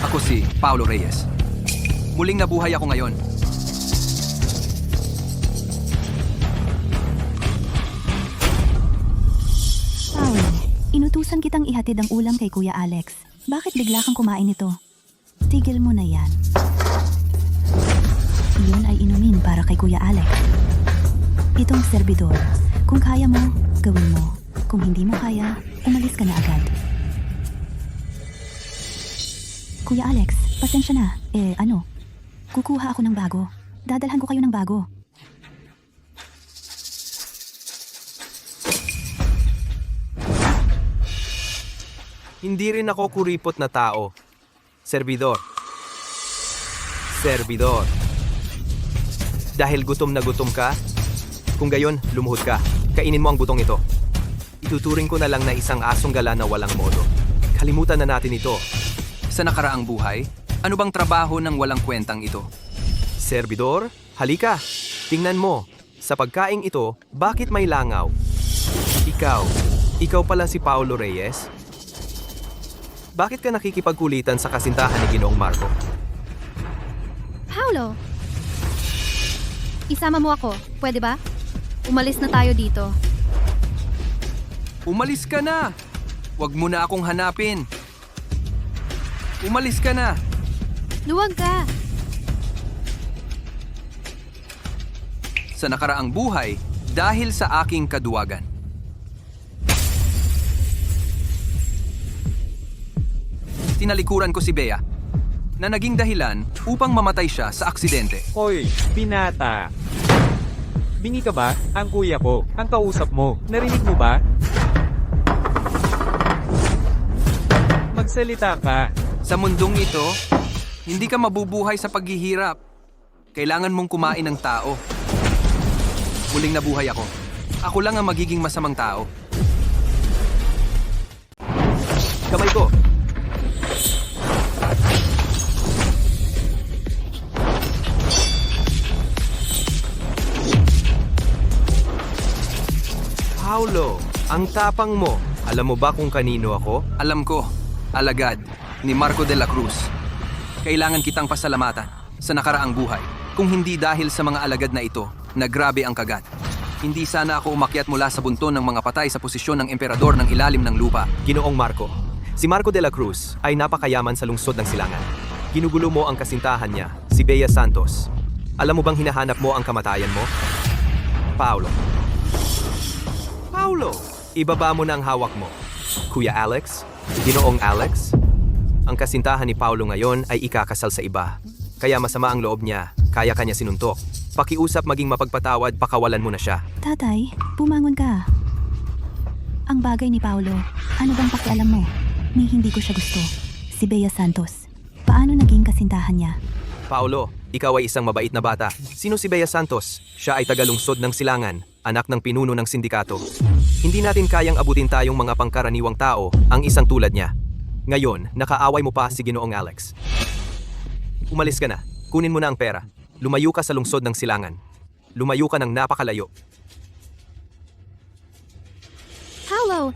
Ako si Paulo Reyes. Muling nabuhay ako ngayon. Paul, inutusan kitang ihatid ang ulam kay Kuya Alex. Bakit bigla kang kumain nito? Tigil mo na yan. Iyon ay inumin para kay Kuya Alex. Itong serbidor. Kung kaya mo, gawin mo. Kung hindi mo kaya, umalis ka na agad. Kuya Alex, pasensya na. Kukuha ako ng bago. Dadalhan ko kayo ng bago. Hindi rin ako kuripot na tao. Serbidor. Serbidor. Dahil gutom na gutom ka, kung gayon, lumuhod ka. Kainin mo ang butong ito. Ituturing ko na lang na isang asong gala na walang modo. Kalimutan na natin ito. Sa nakaraang buhay, ano bang trabaho ng walang kwentang ito? Serbidor, halika. Tingnan mo. Sa pagkaing ito, bakit may langaw? Ikaw pala si Paulo Reyes? Bakit ka nakikipagkulitan sa kasintahan ni Ginoong Marco? Paulo! Isama mo ako, pwede ba? Umalis na tayo dito. Umalis ka na! Huwag mo na akong hanapin. Umalis ka na! Luwag ka! Sa nakaraang buhay, dahil sa aking kaduwagan. Tinalikuran ko si Bea na naging dahilan upang mamatay siya sa aksidente. Hoy, binata. Bingi ka ba? Ang kuya ko. Ang kausap mo. Narinig mo ba? Magsalita ka. Sa mundong ito, hindi ka mabubuhay sa paghihirap. Kailangan mong kumain ng tao. Muling nabuhay ako. Ako lang ang magiging masamang tao. Kamay ko! Paulo, ang tapang mo. Alam mo ba kung kanino ako? Alam ko, alagad ni Marco de la Cruz. Kailangan kitang pasalamatan sa nakaraang buhay. Kung hindi dahil sa mga alagad na ito, na grabe ang kagat. Hindi sana ako umakyat mula sa bunton ng mga patay sa posisyon ng emperador ng ilalim ng lupa. Ginoong Marco. Si Marco de la Cruz ay napakayaman sa lungsod ng Silangan. Ginugulo mo ang kasintahan niya, si Bea Santos. Alam mo bang hinahanap mo ang kamatayan mo? Paulo, ibaba mo na ang hawak mo. Kuya Alex, Ginoong Alex, ang kasintahan ni Paulo ngayon ay ikakasal sa iba. Kaya masama ang loob niya, kaya kanya sinuntok. Pakiusap maging mapagpatawad, pakawalan mo na siya. Tatay, bumangon ka. Ang bagay ni Paulo, ano bang pakialam mo? Ni hindi ko siya gusto. Si Bea Santos. Paano naging kasintahan niya? Paulo, ikaw ay isang mabait na bata. Sino si Bea Santos? Siya ay tagalungsod ng Silangan, anak ng pinuno ng sindikato. Hindi natin kayang abutin tayong mga pangkaraniwang tao ang isang tulad niya. Ngayon, nakaaway mo pa si Ginoong Alex. Umalis ka na. Kunin mo na ang pera. Lumayo ka sa lungsod ng Silangan. Lumayo ka ng napakalayo. Paulo!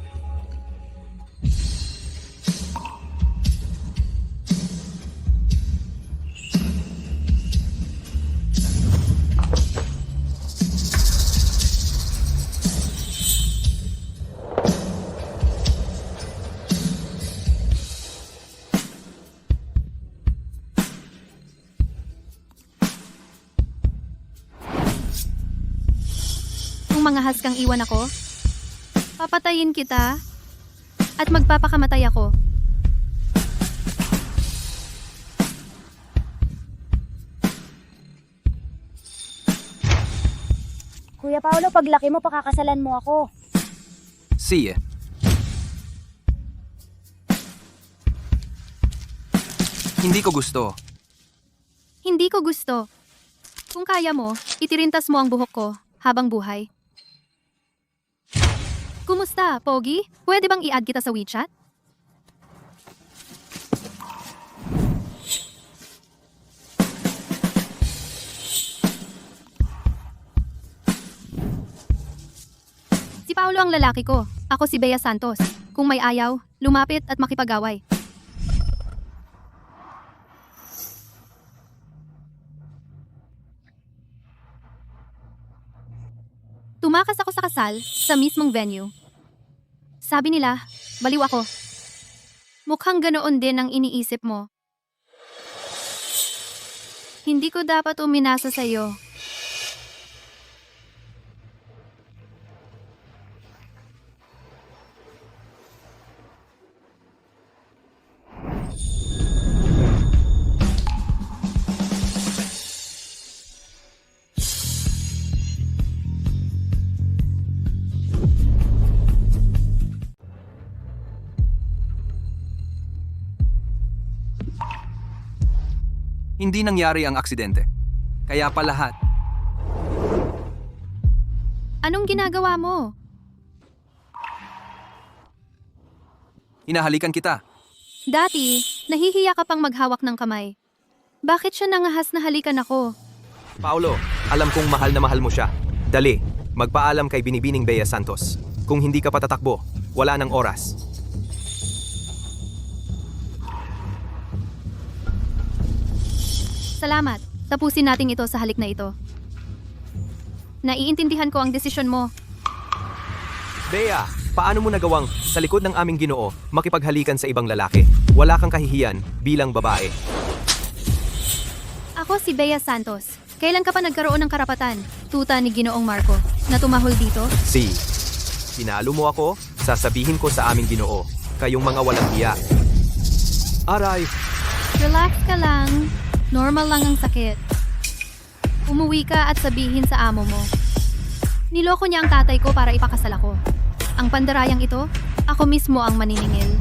Kung mga haskang iwan ako, papatayin kita at magpapakamatay ako. Kuya Paulo, paglaki mo, pakakasalan mo ako. Sige. Hindi ko gusto. Hindi ko gusto. Kung kaya mo, itirintas mo ang buhok ko habang buhay. Kumusta, Pogi? Pwede bang i-add kita sa WeChat? Si Paulo ang lalaki ko. Ako si Bea Santos. Kung may ayaw, lumapit at makipag-away. Tumakas ako sa kasal sa mismong venue. Sabi nila, baliw ako. Mukhang ganoon din ang iniisip mo. Hindi ko dapat uminasa sa'yo. Hindi nangyari ang aksidente. Kaya pa lahat. Anong ginagawa mo? Hinahalikan kita. Dati, nahihiya ka pang maghawak ng kamay. Bakit siya nangahas na halikan ako? Paolo, alam kong mahal na mahal mo siya. Dali, magpaalam kay Binibining Bea Santos. Kung hindi ka patatakbo, wala nang oras. Salamat. Tapusin natin ito sa halik na ito. Naiintindihan ko ang desisyon mo. Bea, paano mo nagawang sa likod ng aming Ginoo makipaghalikan sa ibang lalaki? Wala kang kahihiyan bilang babae. Ako si Bea Santos. Kailan ka pa nagkaroon ng karapatan, tuta ni Ginoong Marco, na tumahol dito? Si, pinalo mo ako, sasabihin ko sa aming Ginoo, kayong mga walang hiya. Aray, Relax ka lang. Normal lang ang sakit. Umuwi ka at sabihin sa amo mo. Niloko niya ang tatay ko para ipakasal ako. Ang pandarayang ito, ako mismo ang maniningil.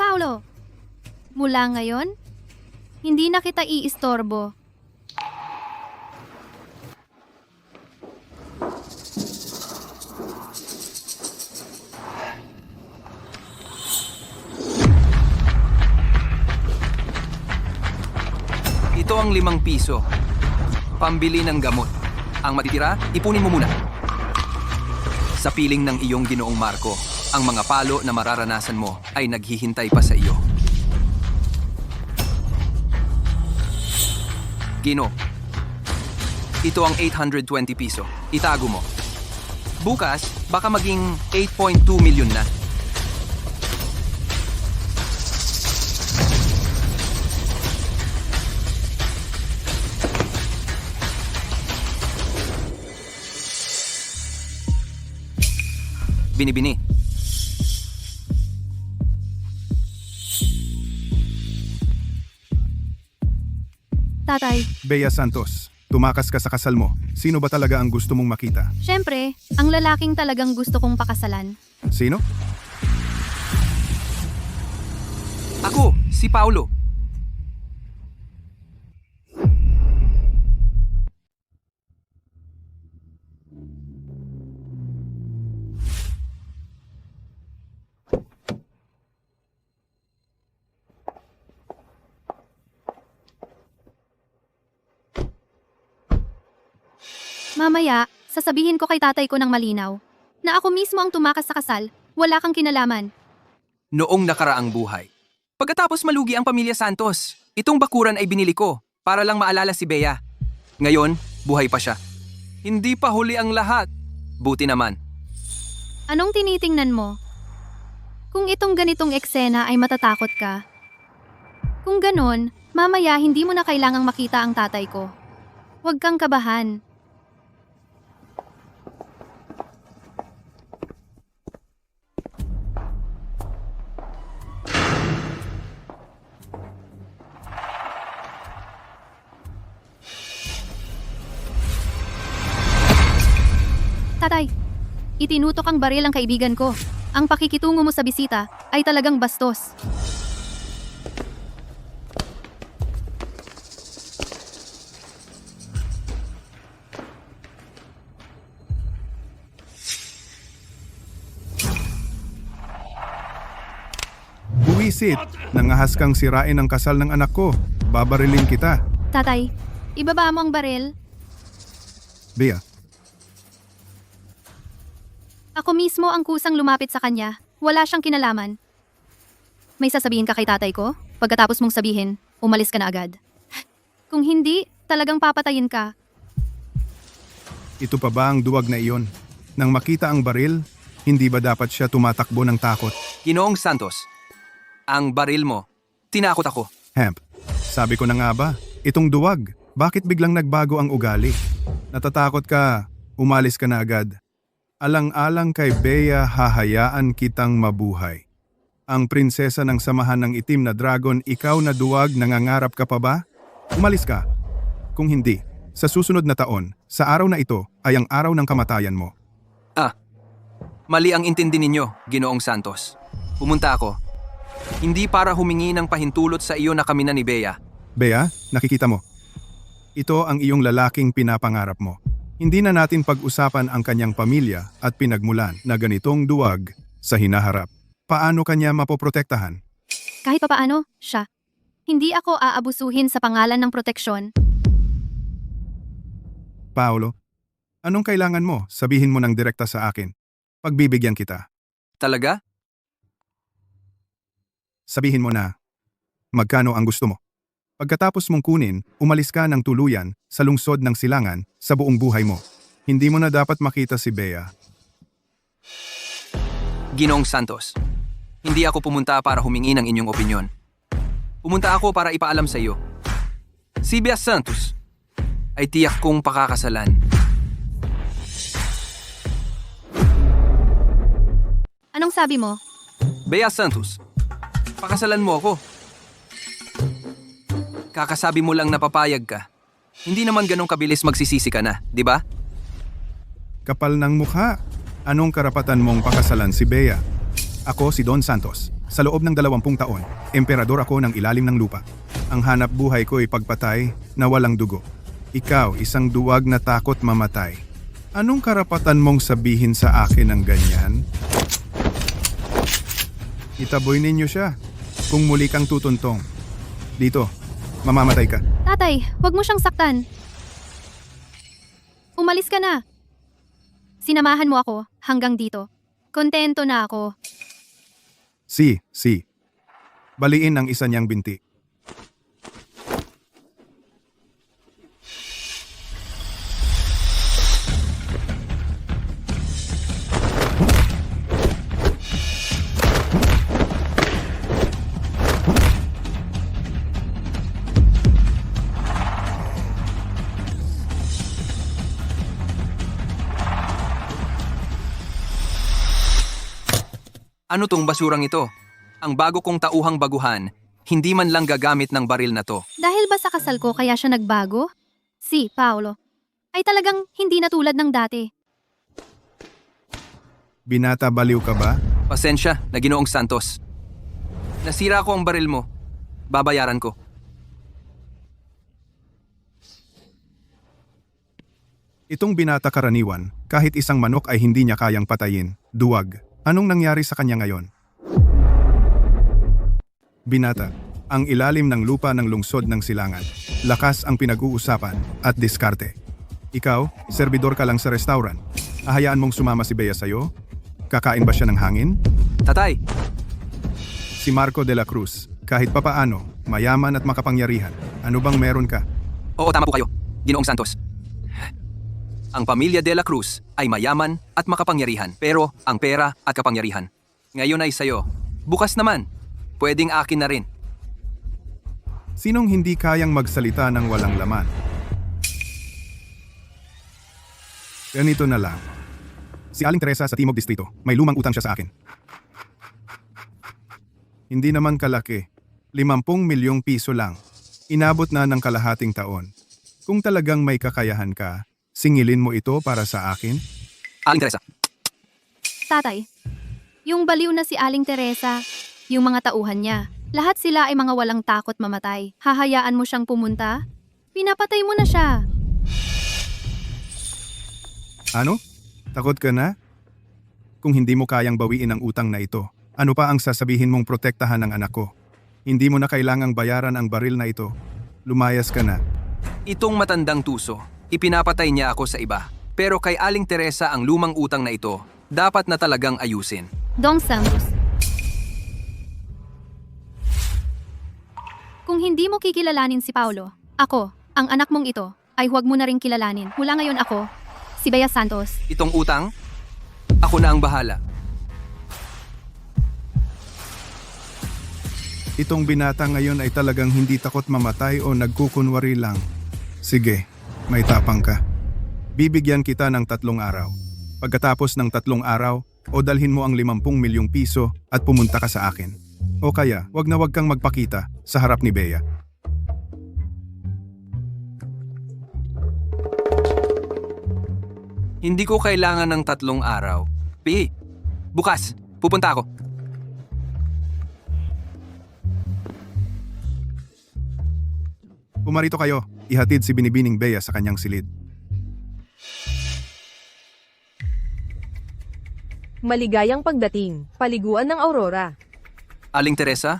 Paulo, mula ngayon, hindi na kita iistorbo. Ito ang 5 piso. Pambili ng gamot. Ang matitira, ipunin mo muna. Sa piling ng iyong Ginoong Marco, ang mga palo na mararanasan mo ay naghihintay pa sa iyo. Gino, ito ang 820 piso. Itago mo. Bukas, baka maging 8.2 milyon na. Binibini. Tatay, Bea Santos, tumakas ka sa kasal mo. Sino ba talaga ang gusto mong makita? syempre, ang lalaking talagang gusto kong pakasalan. Sino? Ako, si Paulo. Mamaya, sasabihin ko kay tatay ko ng malinaw na ako mismo ang tumakas sa kasal, wala kang kinalaman. Noong nakaraang buhay. Pagkatapos malugi ang pamilya Santos, itong bakuran ay binili ko para lang maalala si Bea. Ngayon, buhay pa siya. Hindi pa huli ang lahat. Buti naman. Anong tinitingnan mo? Kung itong ganitong eksena ay matatakot ka. Kung ganon, mamaya hindi mo na kailangang makita ang tatay ko. Huwag kang kabahan. Tatay, itinutok ang baril ang kaibigan ko. Ang pakikitungo mo sa bisita ay talagang bastos. Buwisit! Nangahas kang sirain ang kasal ng anak ko. Babarilin kita. Tatay, ibaba mo ang baril. Bea, Ako mismo ang kusang lumapit sa kanya. Wala siyang kinalaman. May sasabihin ka kay tatay ko? Pagkatapos mong sabihin, umalis ka na agad. Kung hindi, Talagang papatayin ka. Ito pa ba ang duwag na iyon? Nang makita ang baril, hindi ba dapat siya tumatakbo ng takot? Ginoong Santos, ang baril mo, tinakot ako. Hemp, sabi ko na nga ba, itong duwag, bakit biglang nagbago ang ugali? Natatakot ka, umalis ka na agad. Alang-alang kay Bea, hahayaan kitang mabuhay. Ang prinsesa ng samahan ng itim na dragon, ikaw na duwag, nangangarap ka pa ba? Umalis ka. Kung hindi, sa susunod na taon, sa araw na ito ay ang araw ng kamatayan mo. Mali ang intindi ninyo, Ginoong Santos. Pumunta ako. Hindi para humingi ng pahintulot sa iyo na kami na ni Bea. Bea, nakikita mo. Ito ang iyong lalaking pinapangarap mo. Hindi na natin pag-usapan ang kanyang pamilya at pinagmulan na ganitong duwag sa hinaharap. Paano kanya mapoprotektahan? Kahit papaano, siya. Hindi ako aabusuhin sa pangalan ng proteksyon. Paolo, anong kailangan mo? Sabihin mo ng direkta sa akin. Pagbibigyan kita. Talaga? Sabihin mo na, magkano ang gusto mo? Pagkatapos mong kunin, umalis ka ng tuluyan sa lungsod ng Silangan sa buong buhay mo. Hindi mo na dapat makita si Bea. Ginoong Santos, hindi ako pumunta para humingi ng inyong opinyon. Pumunta ako para ipaalam sa iyo. Si Bea Santos ay tiyak kong pakakasalan. Anong sabi mo? Bea Santos, pakasalan mo ako. Kakasabi mo lang na papayag ka. Hindi naman ganong kabilis magsisisi ka na, di ba? Kapal ng mukha. Anong karapatan mong pakasalan si Bea? Ako si Don Santos. Sa loob ng 20 taon, emperador ako ng ilalim ng lupa. Ang hanap buhay ko ay pagpatay na walang dugo. Ikaw, isang duwag na takot mamatay. Anong karapatan mong sabihin sa akin ng ganyan? Itaboy ninyo siya. Kung muli kang tutuntong. Dito, mamamatay ka. Tatay, huwag mo siyang saktan. Umalis ka na. Sinamahan mo ako hanggang dito. Kontento na ako. Si. Baliin ang isa niyang binti. Ano tong basurang ito? Ang bago kong tauhang baguhan, hindi man lang gagamit ng baril na to. Dahil ba sa kasal ko kaya siya nagbago? Si Paolo ay talagang hindi na tulad ng dati. Binata, baliw ka ba? Pasensya na Ginoong Santos. Nasira ko ang baril mo. Babayaran ko. Itong binata karaniwan, kahit isang manok ay hindi niya kayang patayin. Duwag. Anong nangyari sa kanya ngayon? Binata, ang ilalim ng lupa ng lungsod ng Silangan. Lakas ang pinag-uusapan at diskarte. Ikaw, serbidor ka lang sa restaurant. Ahayaan mong sumama si Bea sa'yo? Kakain ba siya ng hangin? Tatay, Si Marco de la Cruz, kahit papaano, mayaman at makapangyarihan. Ano bang meron ka? oo tama po kayo, Ginoong Santos. Ang pamilya de la Cruz ay mayaman at makapangyarihan, pero ang pera at kapangyarihan ngayon ay sayo. Bukas naman, pwedeng akin na rin. Sinong hindi kayang magsalita ng walang laman? Ganito na lang. Si Aling Teresa sa Timog Distrito, may lumang utang siya sa akin. Hindi naman kalaki. 50 milyong piso lang. Inabot na ng kalahating taon. Kung talagang may kakayahan ka, singilin mo ito para sa akin? Aling Teresa, Tatay, yung baliw na si Aling Teresa, yung mga tauhan niya, lahat sila ay mga walang takot mamatay. Hahayaan mo siyang pumunta? Pinapatay mo na siya. Ano? Takot ka na? Kung hindi mo kayang bawiin ang utang na ito, ano pa ang sasabihin mong protektahan ng anak ko? Hindi mo na kailangang bayaran ang baril na ito. Lumayas ka na. itong matandang tuso, ipinapatay niya ako sa iba. Pero kay Aling Teresa ang lumang utang na ito, dapat na talagang ayusin. Dong Santos. Kung hindi mo kikilalanin si Paolo, ako Ang anak mong ito ay huwag mo na ring kilalanin. Mula ngayon ako, si Bea Santos. Itong utang, ako na ang bahala. Itong binata ngayon ay talagang hindi takot mamatay o nagkukunwari lang. Sige, may tapang ka. Bibigyan kita ng 3 araw. Pagkatapos ng 3 araw, o dalhin mo ang 50 milyong piso at pumunta ka sa akin. O kaya, wag na wag kang magpakita sa harap ni Bea. Hindi ko kailangan ng 3 araw. Bukas, pupunta ako. Pumarito kayo, ihatid si Binibining Bea sa kanyang silid. Maligayang pagdating, paliguan ng Aurora. Aling Teresa,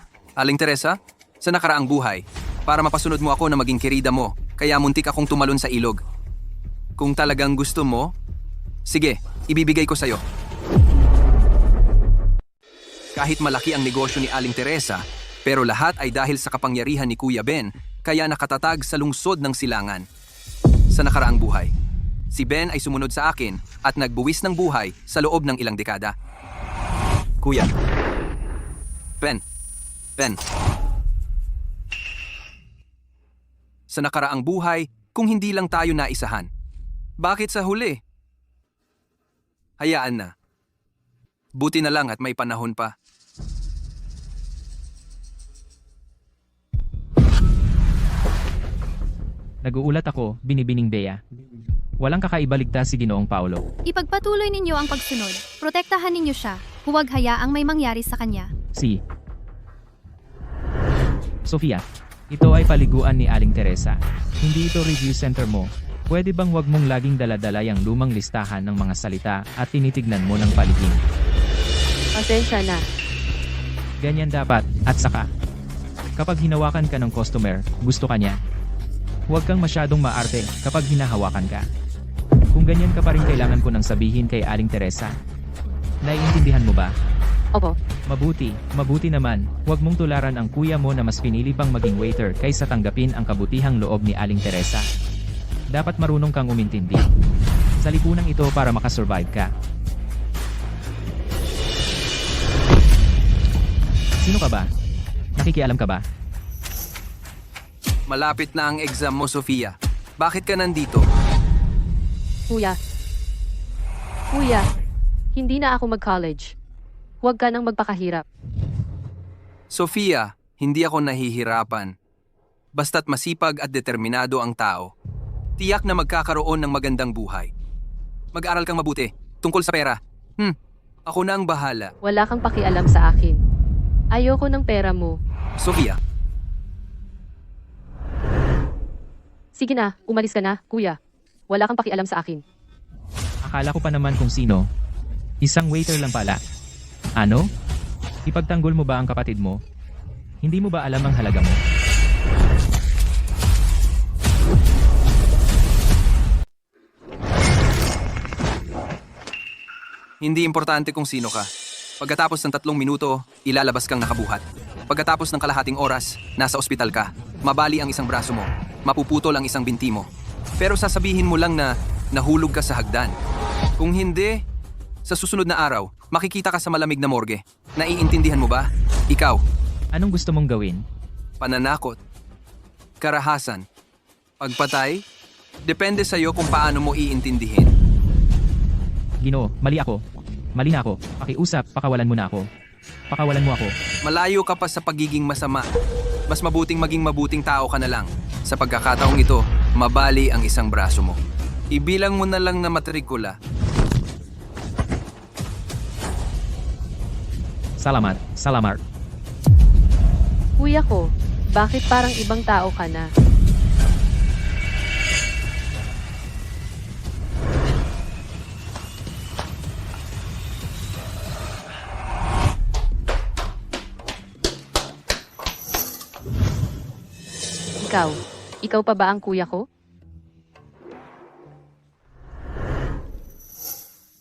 sa nakaraang buhay, para mapasunod mo ako na maging kirida mo, kaya muntik akong tumalon sa ilog. Kung talagang gusto mo, sige, ibibigay ko sa'yo. Kahit malaki ang negosyo ni Aling Teresa, pero lahat ay dahil sa kapangyarihan ni Kuya Ben, kaya nakatatag sa lungsod ng Silangan. Sa nakaraang buhay, si Ben ay sumunod sa akin at nagbuwis ng buhay sa loob ng ilang dekada. Kuya. Ben. Sa nakaraang buhay, kung hindi lang tayo naisahan. Bakit sa huli? Hayaan na. Buti na lang at may panahon pa. Naguulat ako, Binibining Bea. Walang kakaibaligtas si Ginoong Paulo. Ipagpatuloy ninyo ang pagsunod. Protektahan ninyo siya. Huwag hayaang may mangyari sa kanya. Si Sofia, ito ay paliguan ni Aling Teresa. Hindi ito review center mo. Pwede bang wag mong laging daladala yung lumang listahan ng mga salita at tinitignan mo ng palihim? Pasensya na. Ganyan dapat, at saka, kapag hinawakan ka ng customer, gusto ka niya. Huwag kang masyadong maarte kapag hinahawakan ka. Kung ganyan ka pa rin kailangan ko nang sabihin kay Aling Teresa. Naiintindihan mo ba? Opo. Mabuti naman, huwag mong tularan ang kuya mo na mas pinili pang maging waiter kaysa tanggapin ang kabutihang loob ni Aling Teresa. Dapat marunong kang umintindi. Sa lipunang ito para makasurvive ka. Sino ka ba? Nakikialam ka ba? Malapit na ang exam mo, Sofia. Bakit ka nandito? Kuya, hindi na ako mag-college. Huwag ka nang magpakahirap. Sofia, hindi ako nahihirapan. Basta't masipag at determinado ang tao. Tiyak na magkakaroon ng magandang buhay. Mag-aral kang mabuti, tungkol sa pera. Ako na ang bahala. Wala kang pakialam sa akin. Ayoko ng pera mo. Sofia, Sige na, umalis ka na, kuya. Wala kang pakialam sa akin. Akala ko pa naman kung sino. Isang waiter lang pala. Ano? Ipagtanggol mo ba ang kapatid mo? Hindi mo ba alam ang halaga mo? hindi importante kung sino ka. Pagkatapos ng 3 minuto, ilalabas kang nakabuhat. Pagkatapos ng kalahating oras, nasa ospital ka. Mabali ang isang braso mo. Mapuputol ang isang binti mo. Pero sasabihin mo lang na nahulog ka sa hagdan. Kung hindi, sa susunod na araw, makikita ka sa malamig na morgue. Naiintindihan mo ba? Ikaw, Anong gusto mong gawin? pananakot, karahasan, pagpatay, depende sa'yo kung paano mo iintindihin. Ginoo, mali ako. Mali na ako. Pakiusap, pakawalan mo na ako. Pakawalan mo ako. Malayo ka pa sa pagiging masama. Mas mabuting maging mabuting tao ka na lang. Sa pagkakataong ito, mabali ang isang braso mo. Ibilang mo na lang na matrikula. Salamat. Kuya ko, bakit parang ibang tao ka na? Ikaw pa ba ang kuya ko?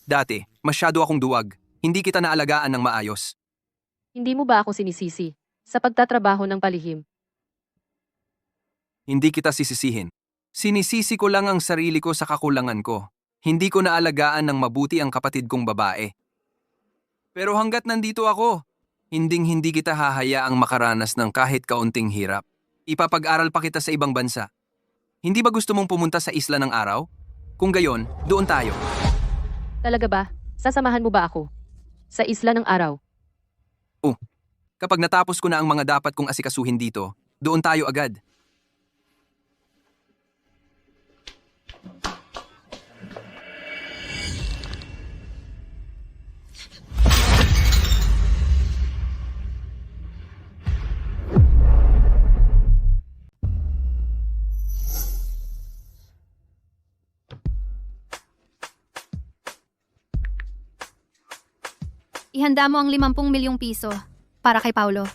Dati, masyado akong duwag. Hindi kita naalagaan ng maayos. Hindi mo ba ako sinisisi sa pagtatrabaho ng palihim? Hindi kita sisisihin. Sinisisi ko lang ang sarili ko sa kakulangan ko. Hindi ko naalagaan ng mabuti ang kapatid kong babae. Pero hanggat nandito ako, hindi kita hahayaang makaranas ng kahit kaunting hirap. Ipapag-aral pa kita sa ibang bansa. Hindi ba gusto mong pumunta sa isla ng araw? Kung gayon, doon tayo. Talaga ba? Sasamahan mo ba ako? Sa isla ng araw? Kapag natapos ko na ang mga dapat kong asikasuhin dito, doon tayo agad. Ihanda mo ang 50 milyong piso para kay Paulo.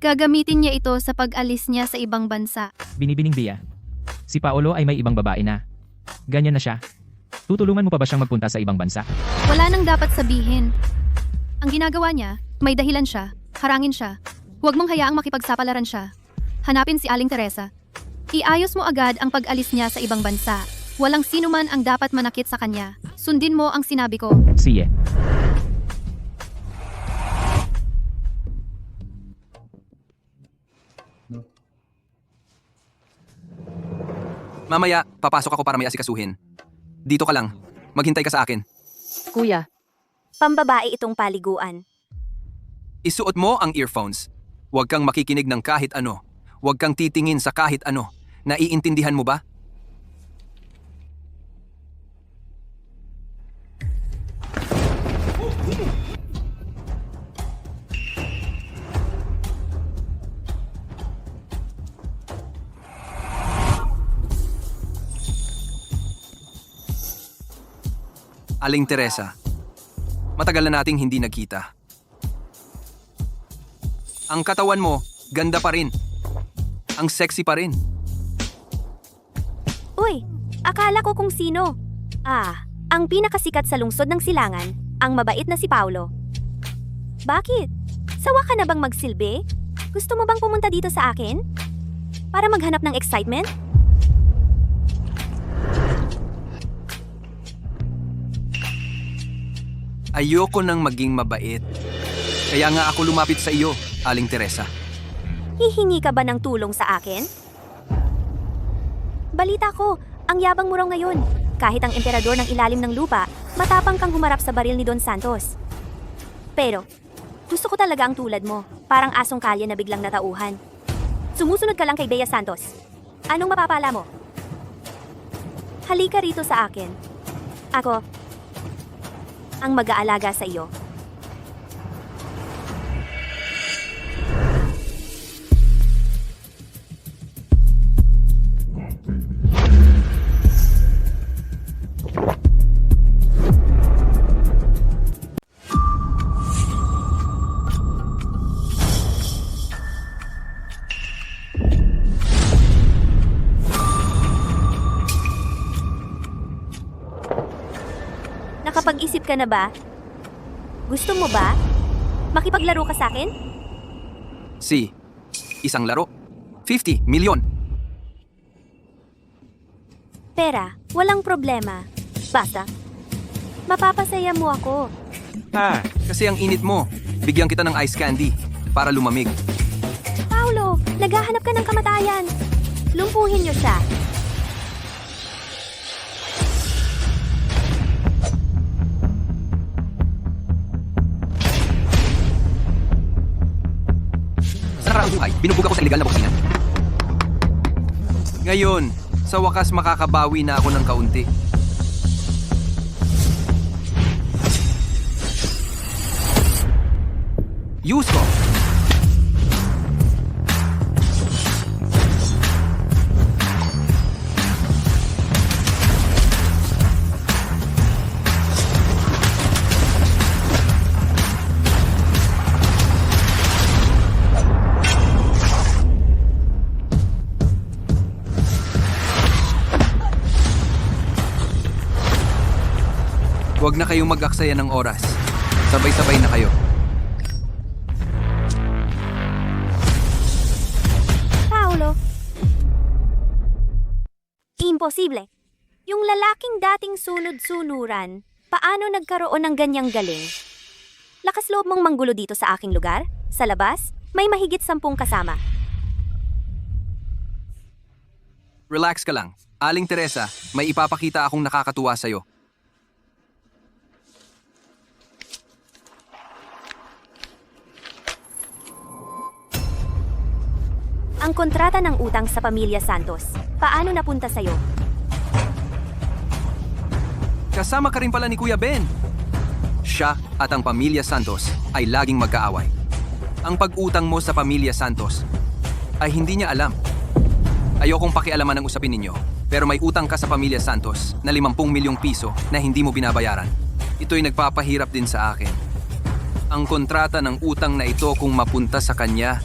Gagamitin niya ito sa pag-alis niya sa ibang bansa. Binibining Bea. Si Paolo ay may ibang babae na. Ganyan na siya. Tutulungan mo pa ba siyang magpunta sa ibang bansa? Wala nang dapat sabihin. Ang ginagawa niya, may dahilan siya, harangin siya. Huwag mong hayaang makipagsapalaran siya. Hanapin si Aling Teresa. Iayos mo agad ang pag-alis niya sa ibang bansa. Walang sino man ang dapat manakit sa kanya. Sundin mo ang sinabi ko. Sige. Mamaya, papasok ako para may asikasuhin. Dito ka lang. Maghintay ka sa akin. Kuya, Pambabae itong paliguan. Isuot mo ang earphones. Huwag kang makikinig ng kahit ano. Huwag kang titingin sa kahit ano. Naiintindihan mo ba? Aling Teresa, matagal na nating hindi nagkita. Ang katawan mo, ganda pa rin. Ang sexy pa rin. Uy, akala ko kung sino. Ang pinakasikat sa lungsod ng Silangan, ang mabait na si Paulo. Bakit? Sawa ka na bang magsilbi? Gusto mo bang pumunta dito sa akin? Para maghanap ng excitement? Ayoko nang maging mabait. Kaya nga ako lumapit sa iyo, Aling Teresa. Hihingi ka ba ng tulong sa akin? Balita ko, ang yabang mo raw ngayon. Kahit ang emperador ng ilalim ng lupa, matapang kang humarap sa baril ni Don Santos. Pero, gusto ko talaga ang tulad mo, parang asong kalye na biglang natauhan. Sumusunod ka lang kay Bea Santos. Anong mapapala mo? Halika rito sa akin. Ako, ang mag-aalaga sa iyo. Nakapag-isip ka na ba? Gusto mo ba? Makipaglaro ka sa akin? Si, isang laro. 50 milyon. Pera, walang problema. Basta, mapapasaya mo ako. Kasi ang init mo. Bigyan kita ng ice candy para lumamig. Paulo, naghahanap ka ng kamatayan. Lumpuhin niyo siya. Sa nakaraang buhay, binubuga ko sa illegal na boksina. Ngayon, sa wakas makakabawi na ako ng kaunti. Use ko! Huwag na kayong mag-aksaya ng oras. Sabay-sabay na kayo. Paulo, Imposible. Yung lalaking dating sunod-sunuran, paano nagkaroon ng ganyang galing? Lakas loob mong manggulo dito sa aking lugar? Sa labas, may mahigit 10 kasama. Relax ka lang. Aling Teresa, may ipapakita akong nakakatuwa sa'yo. Ang kontrata ng utang sa pamilya Santos. Paano napunta sa'yo? Kasama ka rin pala ni Kuya Ben. Siya at ang pamilya Santos ay laging magkaaway. Ang pag-utang mo sa pamilya Santos ay hindi niya alam. Ayokong pakialaman ang usapin ninyo, pero may utang ka sa pamilya Santos na 50 milyong piso na hindi mo binabayaran. Ito'y nagpapahirap din sa akin. Ang kontrata ng utang na ito kung mapunta sa kanya,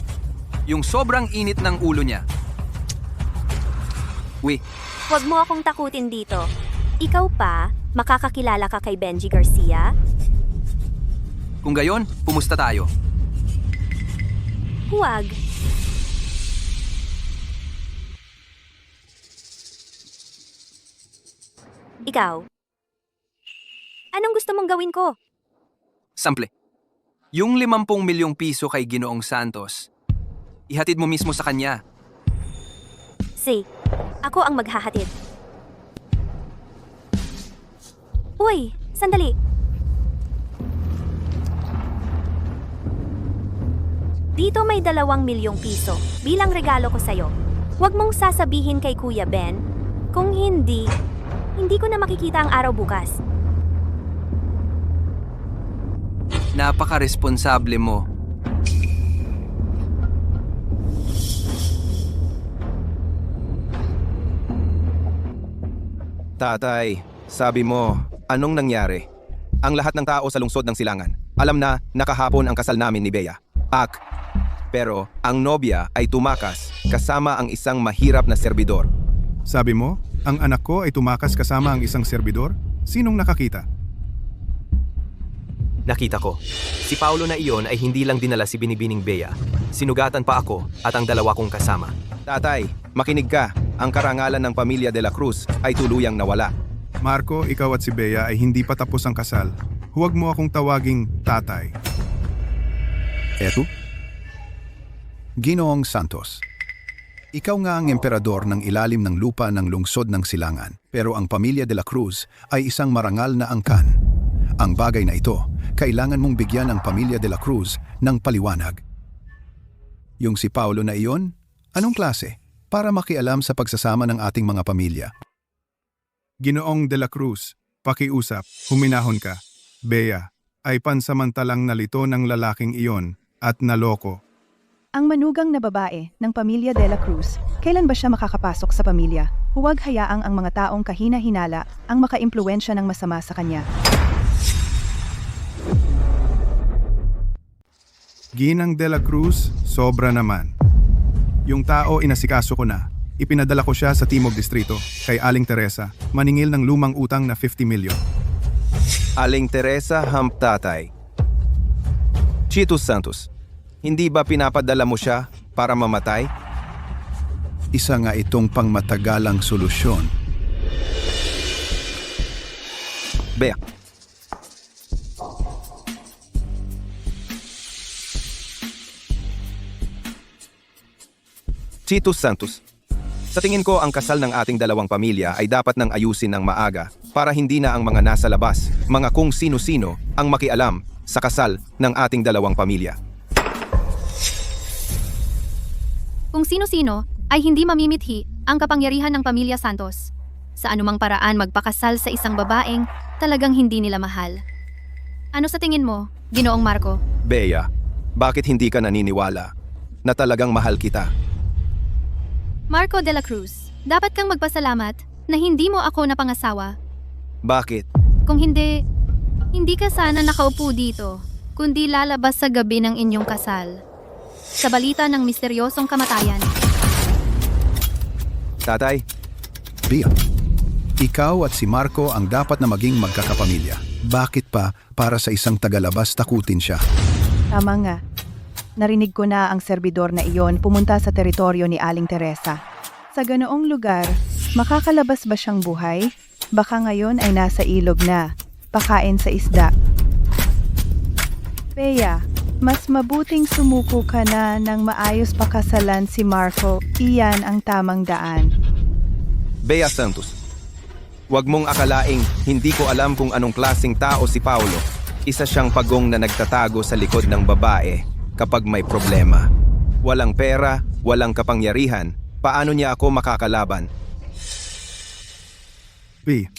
yung sobrang init ng ulo niya. Huwag mo akong takutin dito. Ikaw pa, makakakilala ka kay Benji Garcia? Kung gayon, pumusta tayo? Huwag. Ikaw. Anong gusto mong gawin ko? Sample. Yung 50 milyong piso kay Ginoong Santos, ihatid mo mismo sa kanya. Ako ang maghahatid. Uy, sandali. Dito may 2 milyong piso bilang regalo ko sa'yo. Huwag mong sasabihin kay Kuya Ben. Kung hindi ko na makikita ang araw bukas. Napaka-responsable mo. Tatay, sabi mo, anong nangyari? Ang lahat ng tao sa lungsod ng Silangan, alam na nakahapon ang kasal namin ni Bea. Pero ang nobya ay tumakas kasama ang isang mahirap na serbidor. Sabi mo, ang anak ko ay tumakas kasama ang isang serbidor? Sinong nakakita? Nakita ko. Si Paulo na iyon ay hindi lang dinala si Binibining Bea. Sinugatan pa ako at ang 2 kong kasama. Tatay, makinig ka. Ang karangalan ng pamilya de la Cruz ay tuluyang nawala. Marco, ikaw at si Bea ay hindi pa tapos ang kasal. Huwag mo akong tawaging tatay. Eto? Ginoong Santos. Ikaw nga ang emperador ng ilalim ng lupa ng lungsod ng Silangan, pero ang pamilya de la Cruz ay isang marangal na angkan. Ang bagay na ito, kailangan mong bigyan ang pamilya de la Cruz ng paliwanag. Yung si Paulo na iyon, anong klase? Para makialam sa pagsasama ng ating mga pamilya. Ginoong de la Cruz, pakiusap, huminahon ka. Bea ay pansamantalang nalito ng lalaking iyon at naloko. Ang manugang na babae ng pamilya de la Cruz, kailan ba siya makakapasok sa pamilya? Huwag hayaang ang mga taong kahina-hinala ang makaimpluwensya ng masama sa kanya. Ginang de la Cruz, sobra naman. Yung tao inasikaso ko na. Ipinadala ko siya sa Timog Distrito, kay Aling Teresa, maningil ng lumang utang na 50 milyon. Aling Teresa Tatay. Chitus Santos, hindi ba pinapadala mo siya para mamatay? Isa nga itong pangmatagalang solusyon. Bea. Chitus Santos, sa tingin ko ang kasal ng ating 2 pamilya ay dapat nang ayusin ng maaga para hindi na ang mga nasa labas, mga kung sino-sino ang makialam sa kasal ng ating 2 pamilya. Kung sino-sino ay hindi mamimithi ang kapangyarihan ng pamilya Santos. Sa anumang paraan magpakasal sa isang babaeng talagang hindi nila mahal. Ano sa tingin mo, Ginoong Marco? Bea, bakit hindi ka naniniwala na talagang mahal kita? Marco de la Cruz, dapat kang magpasalamat na hindi mo ako napangasawa. Bakit? Kung hindi ka sana nakaupo dito, kundi lalabas sa gabi ng inyong kasal. Sa balita ng misteryosong kamatayan. Tatay, Bea, ikaw at si Marco ang dapat na maging magkakapamilya. Bakit pa para sa isang tagalabas takutin siya? Tama nga. Narinig ko na ang serbidor na iyon pumunta sa teritoryo ni Aling Teresa. Sa ganoong lugar, Makakalabas ba siyang buhay? Baka ngayon ay nasa ilog na, pakain sa isda. Bea, mas mabuting sumuko ka na nang maayos pakasalan si Marco. Iyan ang tamang daan. Bea Santos, huwag mong akalaing hindi ko alam kung anong klaseng tao si Paulo. Isa siyang pagong na nagtatago sa likod ng babae kapag may problema. Walang pera, walang kapangyarihan. Paano niya ako makakalaban? B.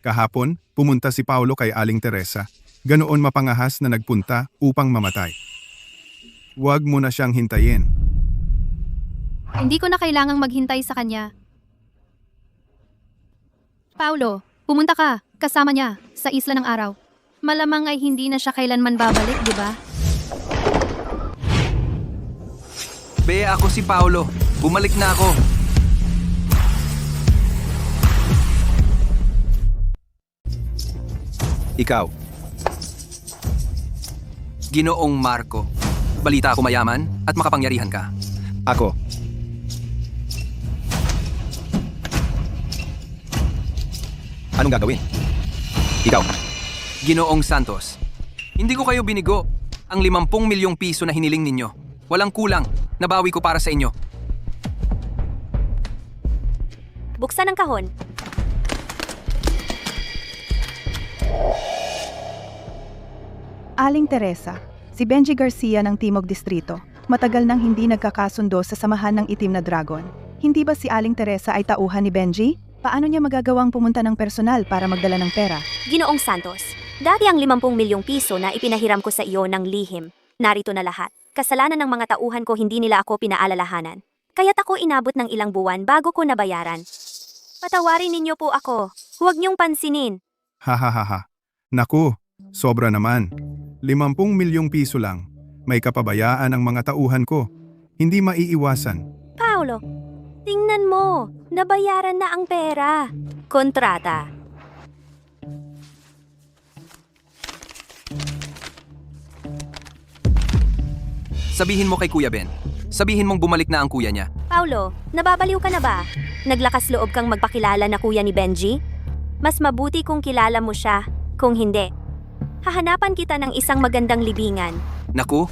Kahapon, pumunta si Paulo kay Aling Teresa. Ganoon mapangahas na nagpunta upang mamatay. Huwag mo na siyang hintayin. Hindi ko na kailangang maghintay sa kanya. Paulo, pumunta ka, kasama niya, sa Isla ng Araw. Malamang ay hindi na siya kailanman babalik, di ba? Bea, ako si Paulo. Bumalik na ako. Ikaw, Ginoong Marco. Balita ko mayaman at makapangyarihan ka. ako. Anong gagawin? Ikaw, Ginoong Santos. Hindi ko kayo binigo. Ang 50 milyong piso na hiniling ninyo. Walang kulang. Nabawi ko para sa inyo. Buksan ang kahon. Aling Teresa, si Benji Garcia ng Timog Distrito. Matagal nang hindi nagkakasundo sa samahan ng Itim na Dragon. Hindi ba si Aling Teresa ay tauhan ni Benji? Paano niya magagawang pumunta ng personal para magdala ng pera? Ginoong Santos, dati ang 50 milyong piso na ipinahiram ko sa iyo ng lihim. Narito na lahat. Kasalanan ng mga tauhan ko, hindi nila ako pinaalalahanan. Kaya't ako inabot ng ilang buwan bago ko nabayaran. Patawarin ninyo po ako. Huwag niyong pansinin. Hahaha. Naku, sobra naman. 50 milyong piso lang. May kapabayaan ang mga tauhan ko. Hindi maiiwasan. Paolo, tingnan mo. Nabayaran na ang pera. Kontrata. Sabihin mo kay Kuya Ben. Sabihin mong bumalik na ang kuya niya. Paulo, nababaliw ka na ba? Naglakas loob kang magpakilala na kuya ni Benji? Mas mabuti kung kilala mo siya, kung hindi. Hahanapan kita ng isang magandang libingan. Naku,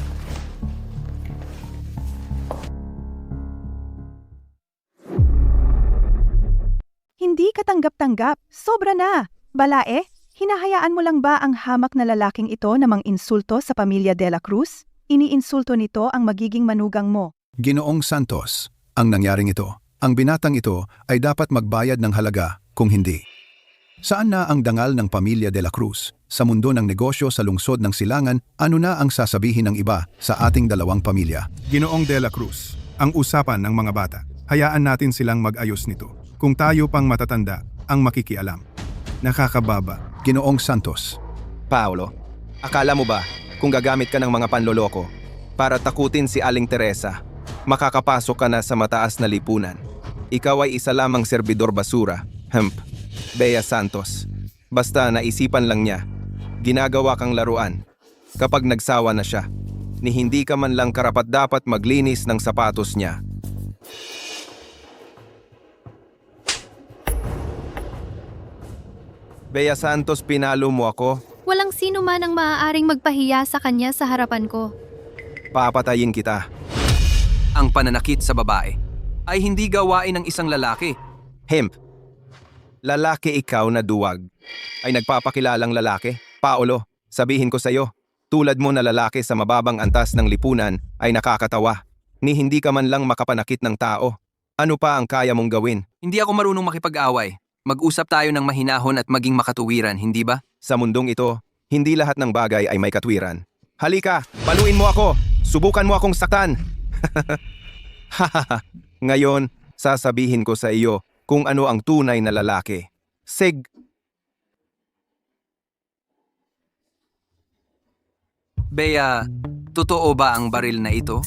Hindi ka tanggap-tanggap. Sobra na. Balae, hinahayaan mo lang ba ang hamak na lalaking ito na mang-insulto sa pamilya De La Cruz? Iniinsulto nito ang magiging manugang mo. Ginoong Santos, ang nangyaring ito, ang binatang ito ay dapat magbayad ng halaga kung hindi. Saan na ang dangal ng pamilya De La Cruz? Sa mundo ng negosyo sa lungsod ng Silangan, ano na ang sasabihin ng iba sa ating dalawang pamilya? Ginoong De La Cruz, ang usapan ng mga bata. Hayaan natin silang mag-ayos nito. Kung tayo pang matatanda, ang makikialam. Nakakababa. Ginoong Santos, Paulo, akala mo ba kung gagamit ka ng mga panloloko para takutin si Aling Teresa, makakapasok ka na sa mataas na lipunan? Ikaw ay isa lamang serbidor basura. Bea Santos. Basta naisipan lang niya. Ginagawa kang laruan. Kapag nagsawa na siya, ni hindi ka man lang karapat-dapat maglinis ng sapatos niya. Bea Santos, pinalo mo ako. Walang sino man ang maaaring magpahiya sa kanya sa harapan ko. Papatayin kita. ang pananakit sa babae ay hindi gawain ng isang lalaki. Lalaki ikaw na duwag. Ay nagpapakilalang lalaki? Paulo, sabihin ko sa'yo, tulad mo na lalaki sa mababang antas ng lipunan ay nakakatawa. Ni hindi ka man lang makapanakit ng tao. Ano pa ang kaya mong gawin? Hindi ako marunong makipag-away. Mag-usap tayo ng mahinahon at maging makatuwiran, hindi ba? Sa mundong ito, hindi lahat ng bagay ay may katwiran. Halika, paluin mo ako! Subukan mo akong saktan! Ngayon, sasabihin ko sa iyo kung ano ang tunay na lalaki. Bea, totoo ba ang baril na ito?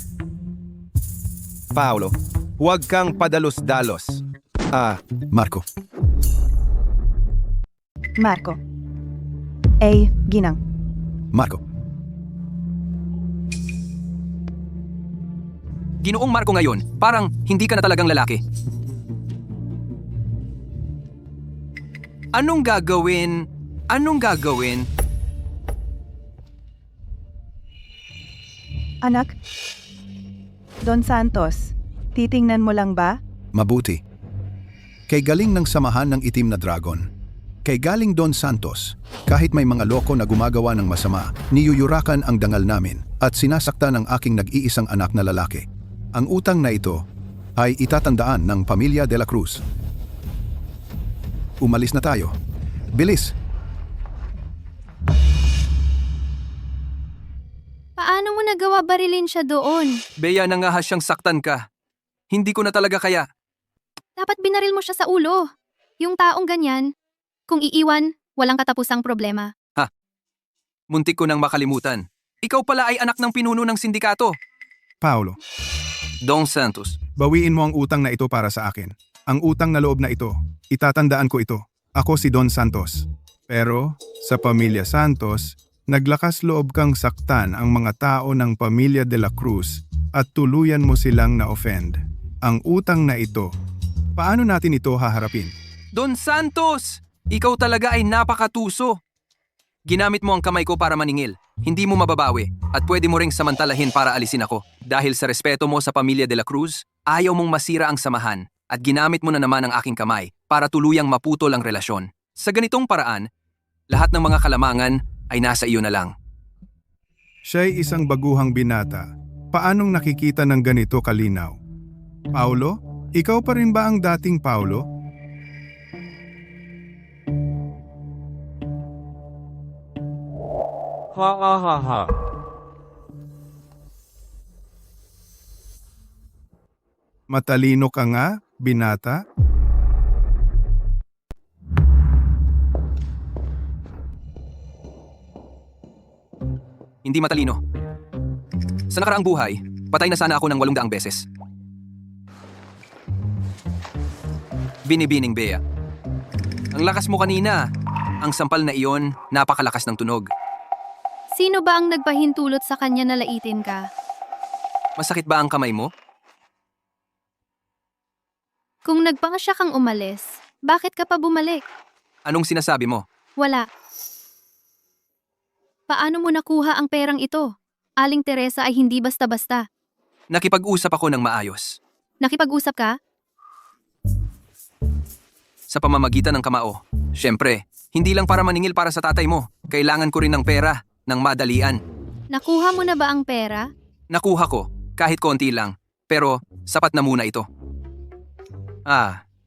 Paulo, huwag kang padalos-dalos. Marco. Marco. Ginang. Marco. Ginoong Marco ngayon, parang hindi ka na talagang lalaki. Anong gagawin? Anong gagawin? Anak, Don Santos, titingnan mo lang ba? Mabuti. Kay galing ng samahan ng itim na dragon. Kay galing Don Santos, kahit may mga loko na gumagawa ng masama, niyuyurakan ang dangal namin at sinasaktan ang aking nag-iisang anak na lalaki. Ang utang na ito ay itatandaan ng Pamilya de la Cruz. Umalis na tayo. Bilis! Paano mo nagawa barilin siya doon? Bea, nangahas siyang saktan ka. Hindi ko na talaga kaya. Dapat binaril mo siya sa ulo. Yung taong ganyan, kung iiwan, walang katapusang problema. Muntik ko nang makalimutan. Ikaw pala ay anak ng pinuno ng sindikato. Paolo, Don Santos. bawiin mo ang utang na ito para sa akin. Ang utang na loob na ito, itatandaan ko ito. Ako si Don Santos. Pero sa Pamilya Santos, naglakas loob kang saktan ang mga tao ng Pamilya de la Cruz at tuluyan mo silang na-offend. Ang utang na ito, paano natin ito haharapin? Don Santos! Ikaw talaga ay napakatuso. Ginamit mo ang kamay ko para maningil. Hindi mo mababawi at pwede mo ring samantalahin para alisin ako. Dahil sa respeto mo sa Pamilya de la Cruz, ayaw mong masira ang samahan at ginamit mo na naman ang aking kamay para tuluyang maputol ang relasyon. Sa ganitong paraan, lahat ng mga kalamangan ay nasa iyo na lang. Siya'y isang baguhang binata. Paanong nakikita ng ganito kalinaw? Paulo? Ikaw pa rin ba ang dating Paulo? Ha ha ha ha. Matalino ka nga, binata? Hindi matalino. Sa nakaraang buhay, patay na sana ako ng 800 beses. Binibining Bea. Ang lakas mo kanina. Ang sampal na iyon, napakalakas ng tunog. Sino ba ang nagpahintulot sa kanya na laitin ka? Masakit ba ang kamay mo? Kung nagpangasya kang umalis, bakit ka pa bumalik? Anong sinasabi mo? Wala. Paano mo nakuha ang perang ito? Aling Teresa ay hindi basta-basta. Nakipag-usap ako ng maayos. Nakipag-usap ka? Sa pamamagitan ng kamao. Siyempre, hindi lang para maningil para sa tatay mo. Kailangan ko rin ng pera, ng madalian. Nakuha mo na ba ang pera? Nakuha ko, kahit konti lang. Pero, sapat na muna ito.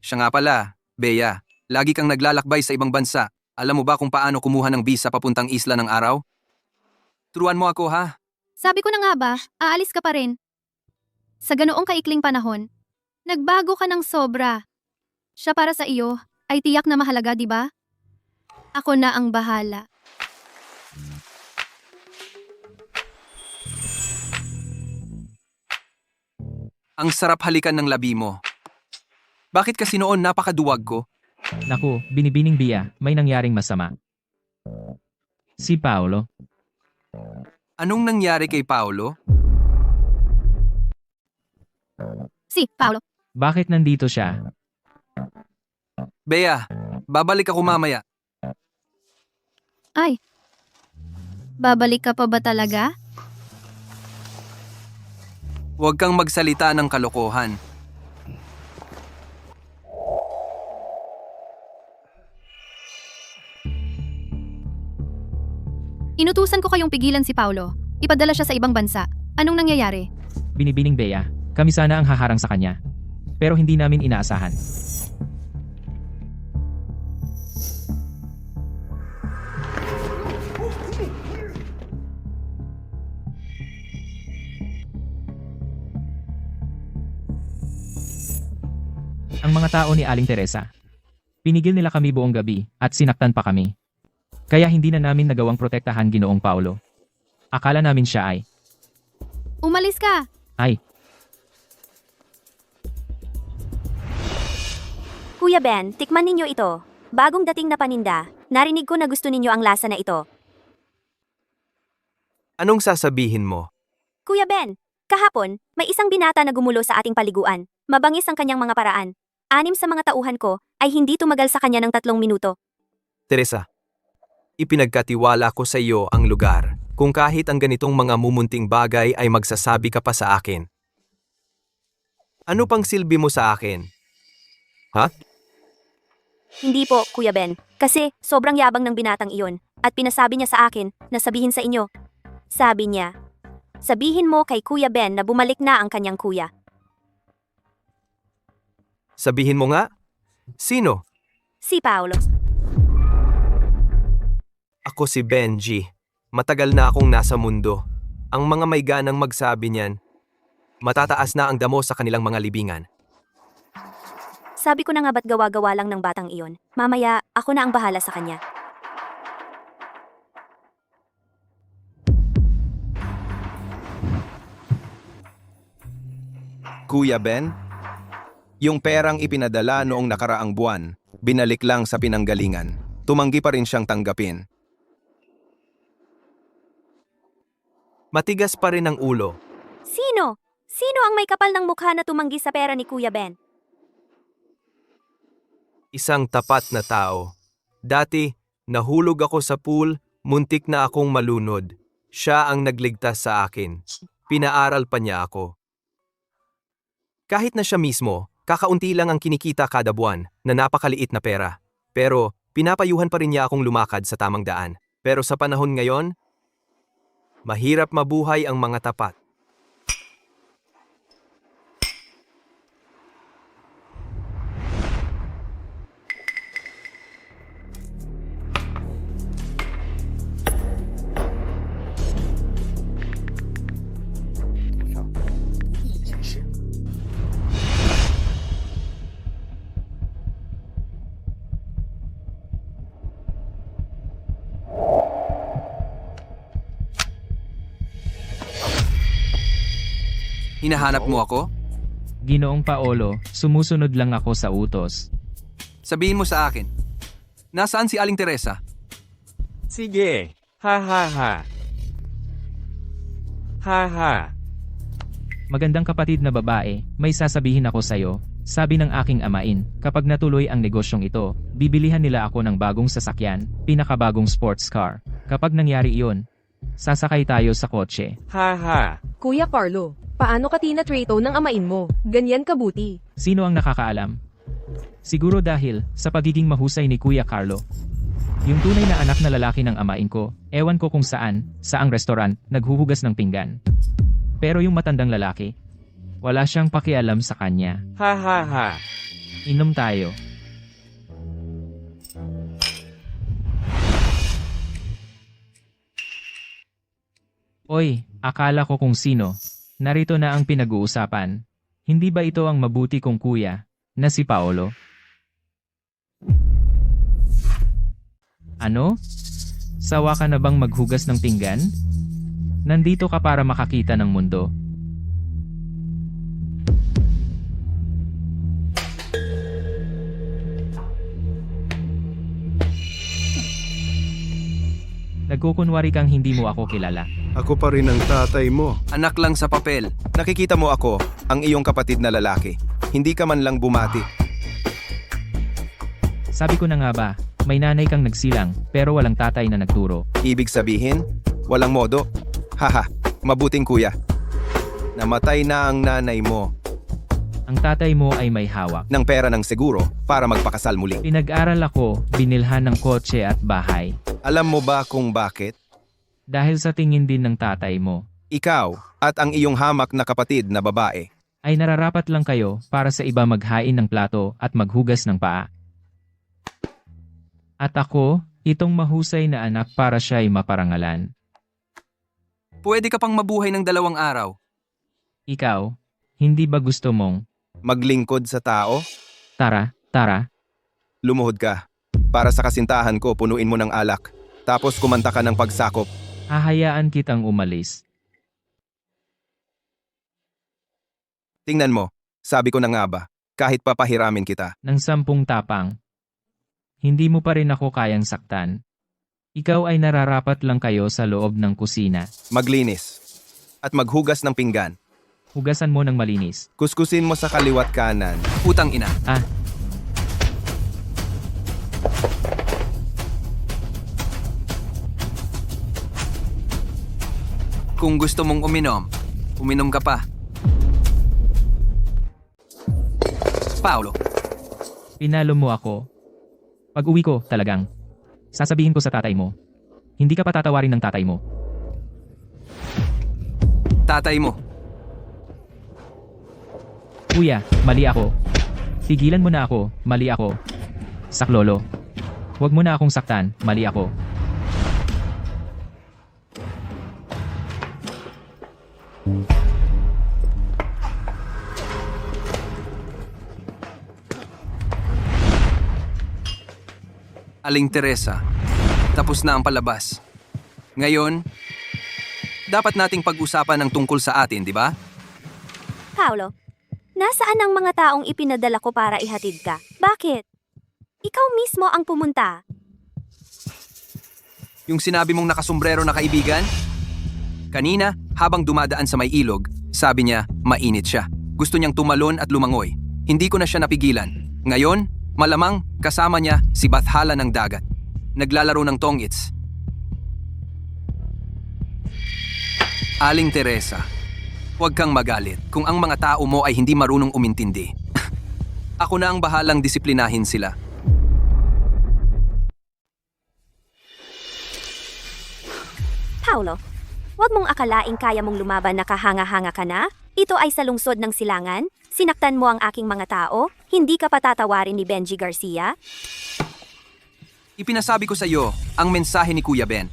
Siya nga pala, Bea. Lagi kang naglalakbay sa ibang bansa. Alam mo ba kung paano kumuha ng visa papuntang isla ng araw? Turuan mo ako, ha? Sabi ko na nga ba, aalis ka pa rin. Sa ganoong kaikling panahon, nagbago ka ng sobra. Siya para sa iyo ay tiyak na mahalaga, di ba? Ako na ang bahala. Ang sarap halikan ng labi mo. Bakit kasi noon napakaduwag ko? Naku, binibining Bea, may nangyaring masama. Si Paolo, Anong nangyari kay Paulo? Si, Paolo. bakit nandito siya? Bea, babalik ako mamaya. Ay, babalik ka pa ba talaga? Huwag kang magsalita ng kalokohan. Inutusan ko kayong pigilan si Paulo. Ipadala siya sa ibang bansa. Anong nangyayari? Binibining Bea, kami sana ang haharang sa kanya. Pero hindi namin inaasahan. Ang mga tao ni Aling Teresa. Pinigil nila kami buong gabi at sinaktan pa kami. Kaya hindi na namin nagawang protektahan Ginoong Paulo. Akala namin siya ay, Umalis ka! Kuya Ben, tikman ninyo ito. Bagong dating na paninda. Narinig ko na gusto ninyo ang lasa na ito. Anong sasabihin mo? Kuya Ben, kahapon, may isang binata na gumulo sa ating paliguan. Mabangis ang kanyang mga paraan. 6 sa mga tauhan ko ay hindi tumagal sa kanya ng 3 minuto. Teresa, ipinagkatiwala ko sa iyo ang lugar. Kung kahit ang ganitong mga mumunting bagay ay magsasabi ka pa sa akin. Ano pang silbi mo sa akin? Ha? Hindi po, Kuya Ben. Kasi sobrang yabang ng binatang iyon at pinasabi niya sa akin na sabihin sa inyo. Sabi niya, sabihin mo kay Kuya Ben na bumalik na ang kanyang kuya. Sabihin mo nga? Sino? Si Paolo. Ako si Benji. Matagal na akong nasa mundo. Ang mga may ganang magsabi niyan, matataas na ang damo sa kanilang mga libingan. Sabi ko na nga ba't gawa-gawa lang ng batang iyon. Mamaya, ako na ang bahala sa kanya. Kuya Ben, yung perang ipinadala noong nakaraang buwan, binalik lang sa pinanggalingan. Tumanggi pa rin siyang tanggapin. Matigas pa rin ang ulo. Sino? Sino ang may kapal ng mukha na tumanggi sa pera ni Kuya Ben? Isang tapat na tao. Dati, nahulog ako sa pool, muntik na akong malunod. Siya ang nagligtas sa akin. Pinaaral pa niya ako. Kahit na siya mismo, kakaunti lang ang kinikita kada buwan na napakaliit na pera. Pero, pinapayuhan pa rin niya akong lumakad sa tamang daan. Pero sa panahon ngayon, mahirap mabuhay ang mga tapat. Hinahanap mo ako? Ginoong Paolo, sumusunod lang ako sa utos. Sabihin mo sa akin. Nasaan si Aling Teresa? Sige. Ha ha ha. Ha ha. Magandang kapatid na babae, may sasabihin ako sa'yo. Sabi ng aking amain, kapag natuloy ang negosyong ito, bibilihan nila ako ng bagong sasakyan, pinakabagong sports car. Kapag nangyari iyon, sasakay tayo sa kotse. Ha ha. Kuya Carlo, paano ka tinatrato ng amain mo? Ganyan kabuti. Sino ang nakakaalam? Siguro dahil sa pagiging mahusay ni Kuya Carlo. Yung tunay na anak na lalaki ng amain ko, ewan ko kung saan, saang restaurant, naghuhugas ng pinggan. Pero yung matandang lalaki, wala siyang pakialam sa kanya. Ha ha ha. Inom tayo. Oy, akala ko kung sino. Narito na ang pinag-uusapan. Hindi ba ito ang mabuti kong kuya, na si Paolo? Ano? Sawa ka na bang maghugas ng pinggan? Nandito ka para makakita ng mundo. Nagkukunwari kang hindi mo ako kilala. Ako pa rin ang tatay mo. Anak lang sa papel. Nakikita mo ako, ang iyong kapatid na lalaki. Hindi ka man lang bumati. Sabi ko na nga ba, may nanay kang nagsilang, pero walang tatay na nagturo. Ibig sabihin, walang modo. Haha, mabuting kuya. Namatay na ang nanay mo Ang tatay mo ay may hawak. ng pera ng seguro para magpakasal muli. Pinag-aral ako, binilhan ng kotse at bahay. Alam mo ba kung bakit? Dahil sa tingin din ng tatay mo, Ikaw at ang iyong hamak na kapatid na babae ay nararapat lang kayo para sa iba maghain ng plato at maghugas ng paa. At ako, itong mahusay na anak para siya'y maparangalan. Pwede ka pang mabuhay ng 2 araw. Ikaw, hindi ba gusto mong, maglingkod sa tao. tara, Lumuhod ka. Para sa kasintahan ko, punuin mo ng alak. Tapos kumanta ka ng pagsakop. hahayaan kitang umalis. Tingnan mo, sabi ko na nga ba, kahit papahiramin kita. Ng 10 tapang. Hindi mo pa rin ako kayang saktan. Ikaw ay nararapat lang kayo sa loob ng kusina. Maglinis. At maghugas ng pinggan. Hugasan mo ng malinis. Kuskusin mo sa kaliwat kanan. Putang ina. Kung gusto mong uminom, uminom ka pa. Paolo, Pinalo mo ako. Pag uwi ko, talagang. Sasabihin ko sa tatay mo. Hindi ka patatawarin ng tatay mo. tatay mo. Kuya, mali ako. Tigilan mo na ako, mali ako. Saklolo. Huwag mo na akong saktan, mali ako. Aling Teresa, tapos na ang palabas. Ngayon, dapat nating pag-usapan ang tungkol sa atin, di ba? Paolo, nasaan ang mga taong ipinadala ko para ihatid ka? Bakit? Ikaw mismo ang pumunta. Yung sinabi mong nakasombrero na kaibigan? Kanina, habang dumadaan sa may ilog, sabi niya, mainit siya. Gusto niyang tumalon at lumangoy. Hindi ko na siya napigilan. Ngayon, malamang kasama niya si Bathala ng dagat. Naglalaro ng tongits. Aling Teresa, huwag kang magalit kung ang mga tao mo ay hindi marunong umintindi. Ako na ang bahalang disiplinahin sila. Paolo, huwag mong akalaing kaya mong lumaban na kahanga-hanga ka na. Ito ay sa lungsod ng Silangan. Sinaktan mo ang aking mga tao. Hindi ka patatawarin ni Benji Garcia. Ipinasabi ko sa iyo ang mensahe ni Kuya Ben.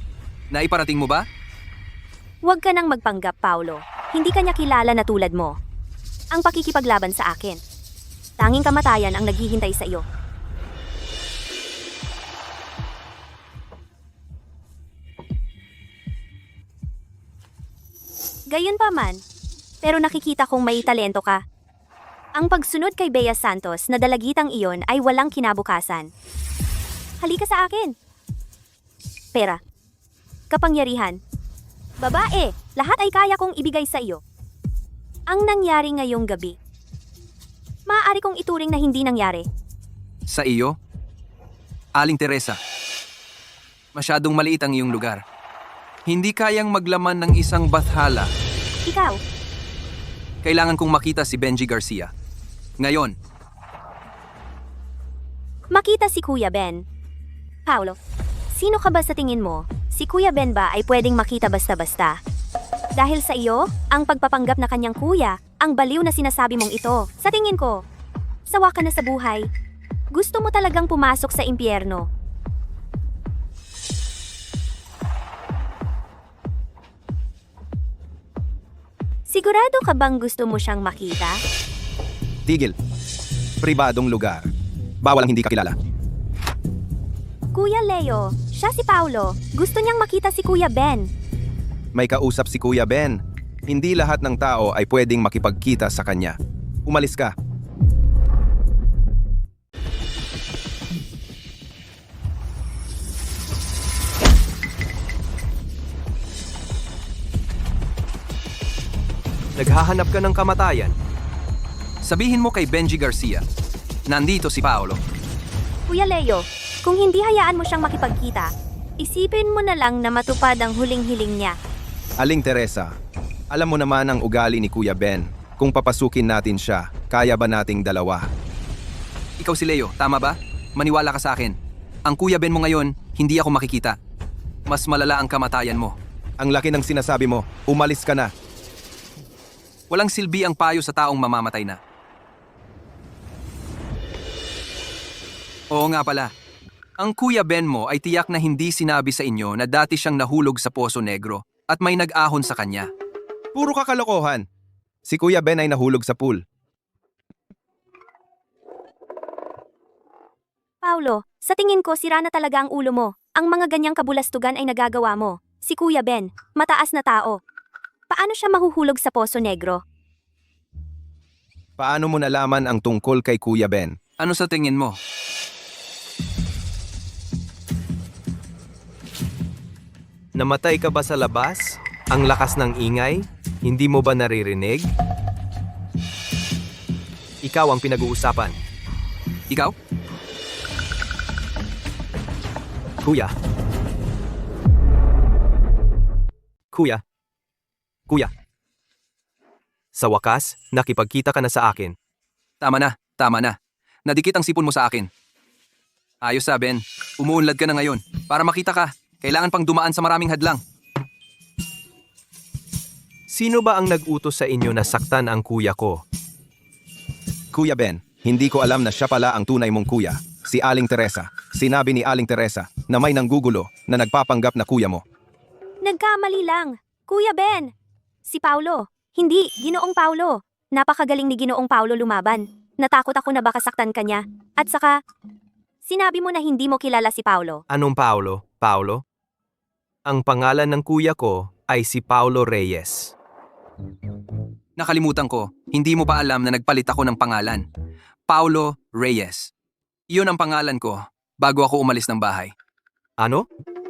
Naiparating mo ba? Huwag ka nang magpanggap, Paolo. Hindi ka niya kilala na tulad mo. Ang pakikipaglaban sa akin. Tanging kamatayan ang naghihintay sa iyo. Gayunpaman, pero nakikita kong may talento ka. Ang pagsunod kay Bea Santos na dalagitang iyon ay walang kinabukasan. Halika sa akin. Pera. Kapangyarihan. Babae, lahat ay kaya kong ibigay sa iyo. Ang nangyari ngayong gabi, maaari kong ituring na hindi nangyari. Sa iyo? Aling Teresa, masyadong maliit ang iyong lugar. Hindi kayang maglaman ng isang bathala. Ikaw, Kailangan kong makita si Benji Garcia. Ngayon, makita si Kuya Ben. Paolo, sino ka ba sa tingin mo? Si Kuya Ben ba ay pwedeng makita basta-basta? Dahil sa iyo, ang pagpapanggap na kanyang kuya, ang baliw na sinasabi mong ito. Sa tingin ko, sawa ka na sa buhay. Gusto mo talagang pumasok sa impyerno. Sigurado ka bang gusto mo siyang makita? Tigil. Pribadong lugar. Bawal ang hindi kakilala. Kuya Leo, siya si Paolo. Gusto niyang makita si Kuya Ben. May kausap si Kuya Ben. Hindi lahat ng tao ay pwedeng makipagkita sa kanya. Umalis ka. Naghahanap ka ng kamatayan. sabihin mo kay Benji Garcia, nandito si Paolo. Kuya Leo, kung hindi hayaan mo siyang makipagkita, isipin mo na lang na matupad ang huling hiling niya. Aling Teresa, alam mo naman ang ugali ni Kuya Ben. Kung papasukin natin siya, kaya ba nating dalawa? Ikaw si Leo, tama ba? Maniwala ka sa akin. Ang Kuya Ben mo ngayon, hindi ako makikita. Mas malala ang kamatayan mo. Ang laki ng sinasabi mo, umalis ka na. Walang silbi ang payo sa taong mamamatay na. Oo nga pala. Ang Kuya Ben mo ay tiyak na hindi sinabi sa inyo na dati siyang nahulog sa Poso Negro at may nag-ahon sa kanya. Puro kakalokohan. Si Kuya Ben ay nahulog sa pool. Paolo, sa tingin ko sira na talaga ang ulo mo. Ang mga ganyang kabulastugan ay nagagawa mo. Si Kuya Ben, mataas na tao. Paano siya mahuhulog sa Poso Negro? Paano mo nalaman ang tungkol kay Kuya Ben? Ano sa tingin mo? Namatay ka ba sa labas? Ang lakas ng ingay? Hindi mo ba naririnig? Ikaw ang pinag-uusapan. Ikaw? Kuya. Kuya. Kuya. Sa wakas, nakipagkita ka na sa akin. Tama na, tama na. Nadikit ang sipon mo sa akin. Ayos sa Ben, umuunlad ka na ngayon. Para makita ka, kailangan pang dumaan sa maraming hadlang. Sino ba ang nag-utos sa inyo na saktan ang kuya ko? Kuya Ben, hindi ko alam na siya pala ang tunay mong kuya. Si Aling Teresa. Sinabi ni Aling Teresa na may nanggugulo na nagpapanggap na kuya mo. Nagkamali lang. Kuya Ben! Si Paulo. Hindi, Ginoong Paulo. Napakagaling ni Ginoong Paulo lumaban. Natakot ako na baka saktan ka niya. At saka, sinabi mo na hindi mo kilala si Paulo. Anong Paulo? Paulo? Ang pangalan ng kuya ko ay si Paulo Reyes. Nakalimutan ko, hindi mo pa alam na nagpalit ako ng pangalan. Paulo Reyes. Iyon ang pangalan ko bago ako umalis ng bahay. Ano?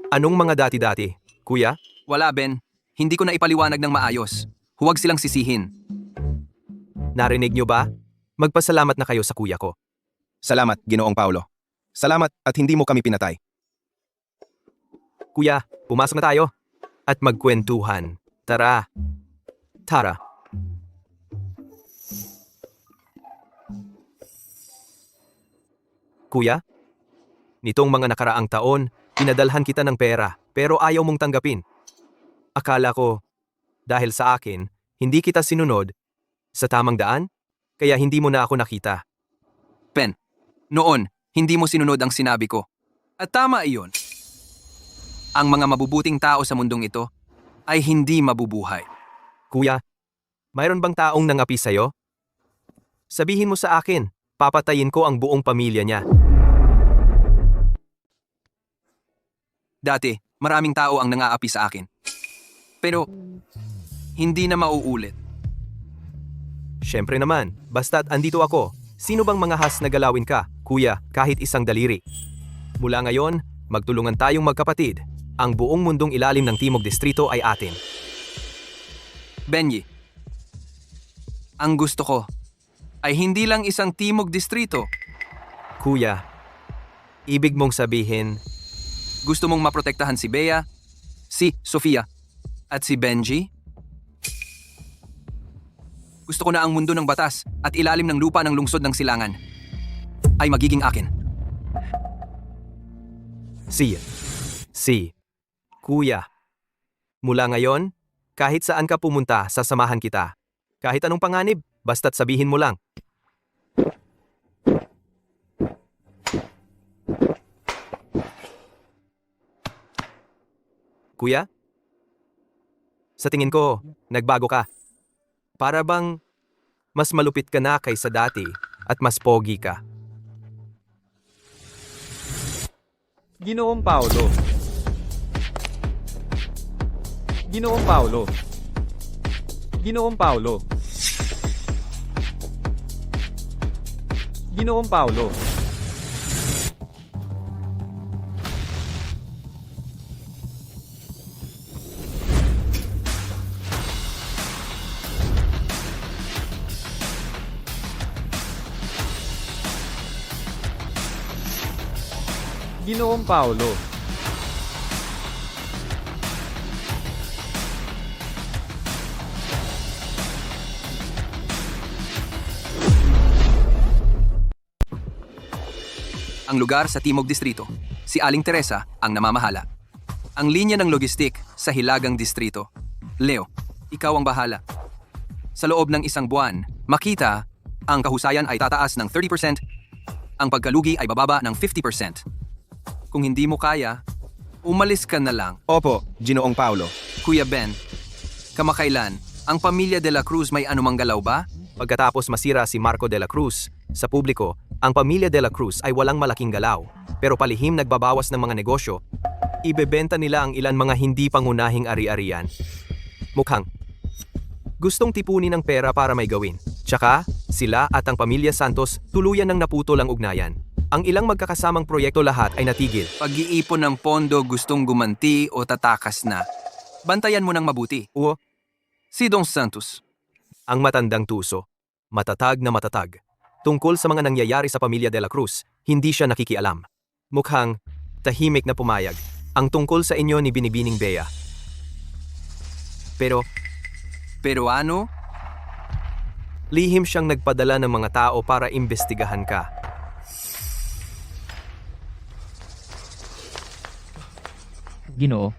Anong mga dati-dati? Kuya? Wala Ben, hindi ko na ipaliwanag ng maayos. Huwag silang sisihin. Narinig nyo ba? Magpasalamat na kayo sa kuya ko. Salamat, Ginoong Paulo. Salamat at hindi mo kami pinatay. Kuya, pumasok na tayo. At magkwentuhan. Tara. Tara. Kuya, nitong mga nakaraang taon, pinadalhan kita ng pera, pero ayaw mong tanggapin. Akala ko, dahil sa akin, hindi kita sinunod sa tamang daan, kaya hindi mo na ako nakita. Ben, noon, hindi mo sinunod ang sinabi ko. At tama iyon. Ang mga mabubuting tao sa mundong ito ay hindi mabubuhay. Kuya, mayroon bang taong nangapi sa'yo? Sabihin mo sa akin, papatayin ko ang buong pamilya niya. Dati, maraming tao ang nangaapi sa akin. Pero, hindi na mauulit. Siyempre naman, basta't andito ako. Sino bang mga has na galawin ka, kuya, kahit isang daliri? Mula ngayon, magtulungan tayong magkapatid. Ang buong mundong ilalim ng Timog Distrito ay atin. Benji, ang gusto ko ay hindi lang isang Timog Distrito. Kuya, ibig mong sabihin, Gusto mong maprotektahan si Bea, si Sofia, at si Benji? Gusto ko na ang mundo ng batas at ilalim ng lupa ng lungsod ng silangan ay magiging akin. Kuya, mula ngayon, kahit saan ka pumunta, sasamahan kita. Kahit anong panganib, basta't sabihin mo lang. Kuya? Sa tingin ko, nagbago ka. Para bang mas malupit ka na kaysa dati at mas pogi ka. Ginoong Paulo. Ginoong Paulo. Ginoong Paulo. Ginoong Paulo. Ginoong Paulo. Ang lugar sa Timog Distrito, si Aling Teresa ang namamahala. Ang linya ng logistik sa Hilagang Distrito. Leo, ikaw ang bahala. Sa loob ng isang buwan, makita, ang kahusayan ay tataas ng 30%, ang pagkalugi ay bababa ng 50%. Kung hindi mo kaya, umalis ka na lang. Opo, Ginoong Paulo. Kuya Ben, kamakailan, ang pamilya de la Cruz may anumang galaw ba? Pagkatapos masira si Marco de la Cruz, sa publiko, ang pamilya de la Cruz ay walang malaking galaw, pero palihim nagbabawas ng mga negosyo. Ibebenta nila ang ilan mga hindi pangunahing ari-arian. Mukhang gustong tipunin ng pera para may gawin. Tsaka, sila at ang pamilya Santos tuluyan ng naputol ang ugnayan. Ang ilang magkakasamang proyekto lahat ay natigil. Pag-iipon ng pondo gustong gumanti o tatakas na. Bantayan mo ng mabuti. O, Si Don Santos. ang matandang tuso, matatag na matatag. Tungkol sa mga nangyayari sa pamilya de la Cruz, hindi siya nakikialam. Mukhang tahimik na pumayag ang tungkol sa inyo ni Binibining Bea. Pero Pero ano? Lihim siyang nagpadala ng mga tao para imbestigahan ka. Ginoo.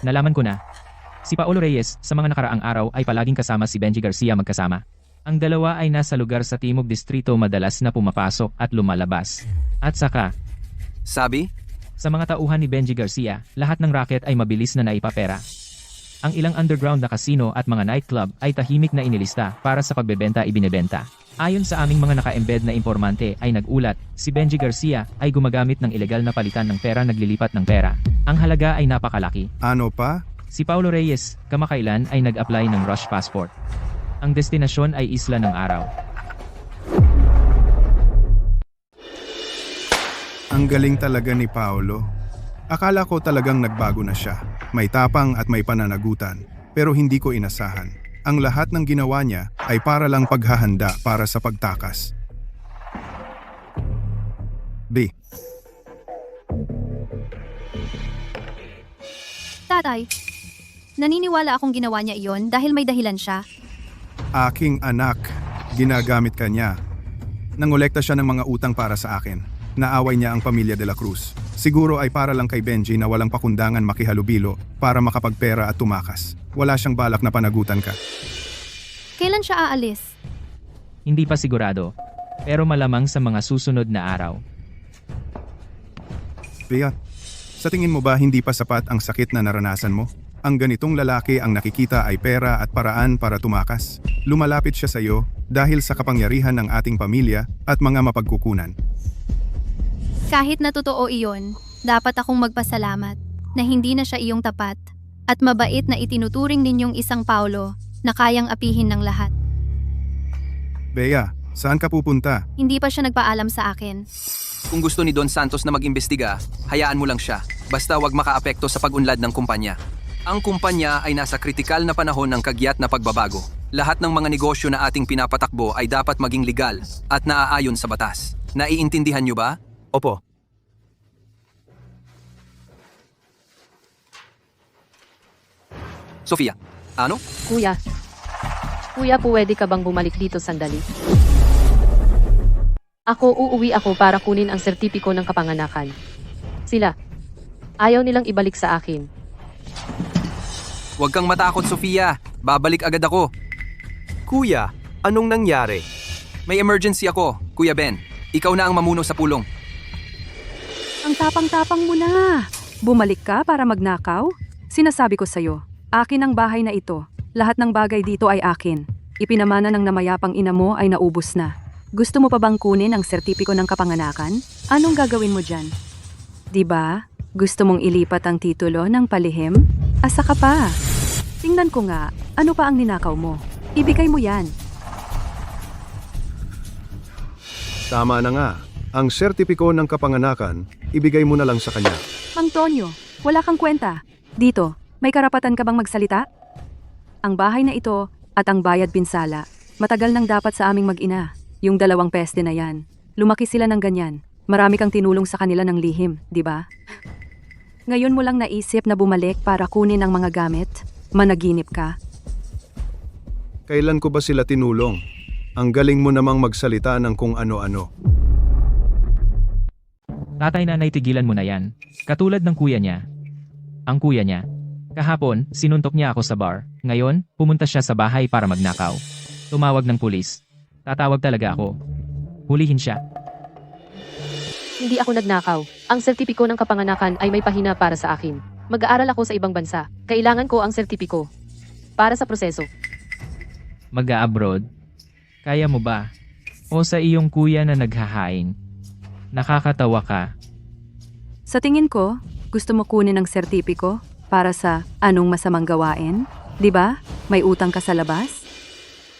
Nalaman ko na. Si Paolo Reyes, sa mga nakaraang araw ay palaging kasama si Benji Garcia magkasama. Ang dalawa ay nasa lugar sa Timog Distrito madalas na pumapasok at lumalabas. At saka, Sabi? sa mga tauhan ni Benji Garcia, lahat ng racket ay mabilis na naipapera. Ang ilang underground na casino at mga nightclub ay tahimik na inilista para sa pagbebenta ibinebenta. Ayon sa aming mga naka-embed na informante ay nag-ulat, si Benji Garcia ay gumagamit ng ilegal na palitan ng pera naglilipat ng pera. Ang halaga ay napakalaki. Ano pa? Si Paulo Reyes, kamakailan ay nag-apply ng Rush Passport. Ang destinasyon ay Isla ng Araw. Ang galing talaga ni Paolo. Akala ko talagang nagbago na siya. May tapang at may pananagutan. Pero hindi ko inasahan. Ang lahat ng ginawa niya ay para lang paghahanda para sa pagtakas. B. Tatay, naniniwala akong ginawa niya iyon dahil may dahilan siya. Aking anak, ginagamit ka niya. Nangolekta siya ng mga utang para sa akin. Naaway niya ang pamilya de la Cruz. Siguro ay para lang kay Benji na walang pakundangan makihalubilo para makapagpera at tumakas. Wala siyang balak na panagutan ka. Kailan siya aalis? Hindi pa sigurado, pero malamang sa mga susunod na araw. Bea, sa tingin mo ba hindi pa sapat ang sakit na naranasan mo? Ang ganitong lalaki ang nakikita ay pera at paraan para tumakas. Lumalapit siya sa iyo dahil sa kapangyarihan ng ating pamilya at mga mapagkukunan. Kahit na totoo iyon, dapat akong magpasalamat na hindi na siya iyong tapat at mabait na itinuturing ninyong isang Paulo na kayang apihin ng lahat. Bea, saan ka pupunta? Hindi pa siya nagpaalam sa akin. Kung gusto ni Don Santos na mag-imbestiga, hayaan mo lang siya. Basta wag makaapekto sa pag-unlad ng kumpanya. Ang kumpanya ay nasa kritikal na panahon ng kagyat na pagbabago. Lahat ng mga negosyo na ating pinapatakbo ay dapat maging legal at naaayon sa batas. Naiintindihan niyo ba? Opo. Sofia, ano? Kuya. Kuya, pwede ka bang bumalik dito sandali? Uuwi ako para kunin ang sertipiko ng kapanganakan. Sila. Ayaw nilang ibalik sa akin. Huwag kang matakot, Sofia. Babalik agad ako. Kuya, anong nangyari? May emergency ako, Kuya Ben. Ikaw na ang mamuno sa pulong. Ang tapang-tapang mo na. Bumalik ka para magnakaw? Sinasabi ko sa'yo, akin ang bahay na ito. Lahat ng bagay dito ay akin. Ipinamana ng namayapang ina mo ay naubos na. Gusto mo pa bang kunin ang sertipiko ng kapanganakan? Anong gagawin mo dyan? Diba? Gusto mong ilipat ang titulo ng palihim? Asa ka pa? Tingnan ko nga, ano pa ang ninakaw mo? Ibigay mo yan. Tama na nga. Ang sertipiko ng kapanganakan, ibigay mo na lang sa kanya. Mang Tonyo, wala kang kwenta. Dito, may karapatan ka bang magsalita? Ang bahay na ito at ang bayad pinsala, matagal nang dapat sa aming mag-ina. Yung 2 peste na yan. Lumaki sila ng ganyan. Marami kang tinulong sa kanila ng lihim, di ba? Ngayon mo lang naisip na bumalik para kunin ang mga gamit? Managinip ka? Kailan ko ba sila tinulong? Ang galing mo namang magsalita ng kung ano-ano. Tatay, nanay, tigilan mo na yan. Katulad ng kuya niya. Ang kuya niya. Kahapon, sinuntok niya ako sa bar. Ngayon, pumunta siya sa bahay para magnakaw. Tumawag ng pulis. Tatawag talaga ako. Hulihin siya. Hindi ako nagnakaw. Ang sertipiko ng kapanganakan ay may pahina para sa akin. Mag-aaral ako sa ibang bansa. Kailangan ko ang sertipiko. Para sa proseso. Mag-a-abroad? Kaya mo ba? O sa iyong kuya na naghahain? Nakakatawa ka. Sa tingin ko, gusto mo kunin ang sertipiko para sa anong masamang gawain? Di ba? May utang ka sa labas?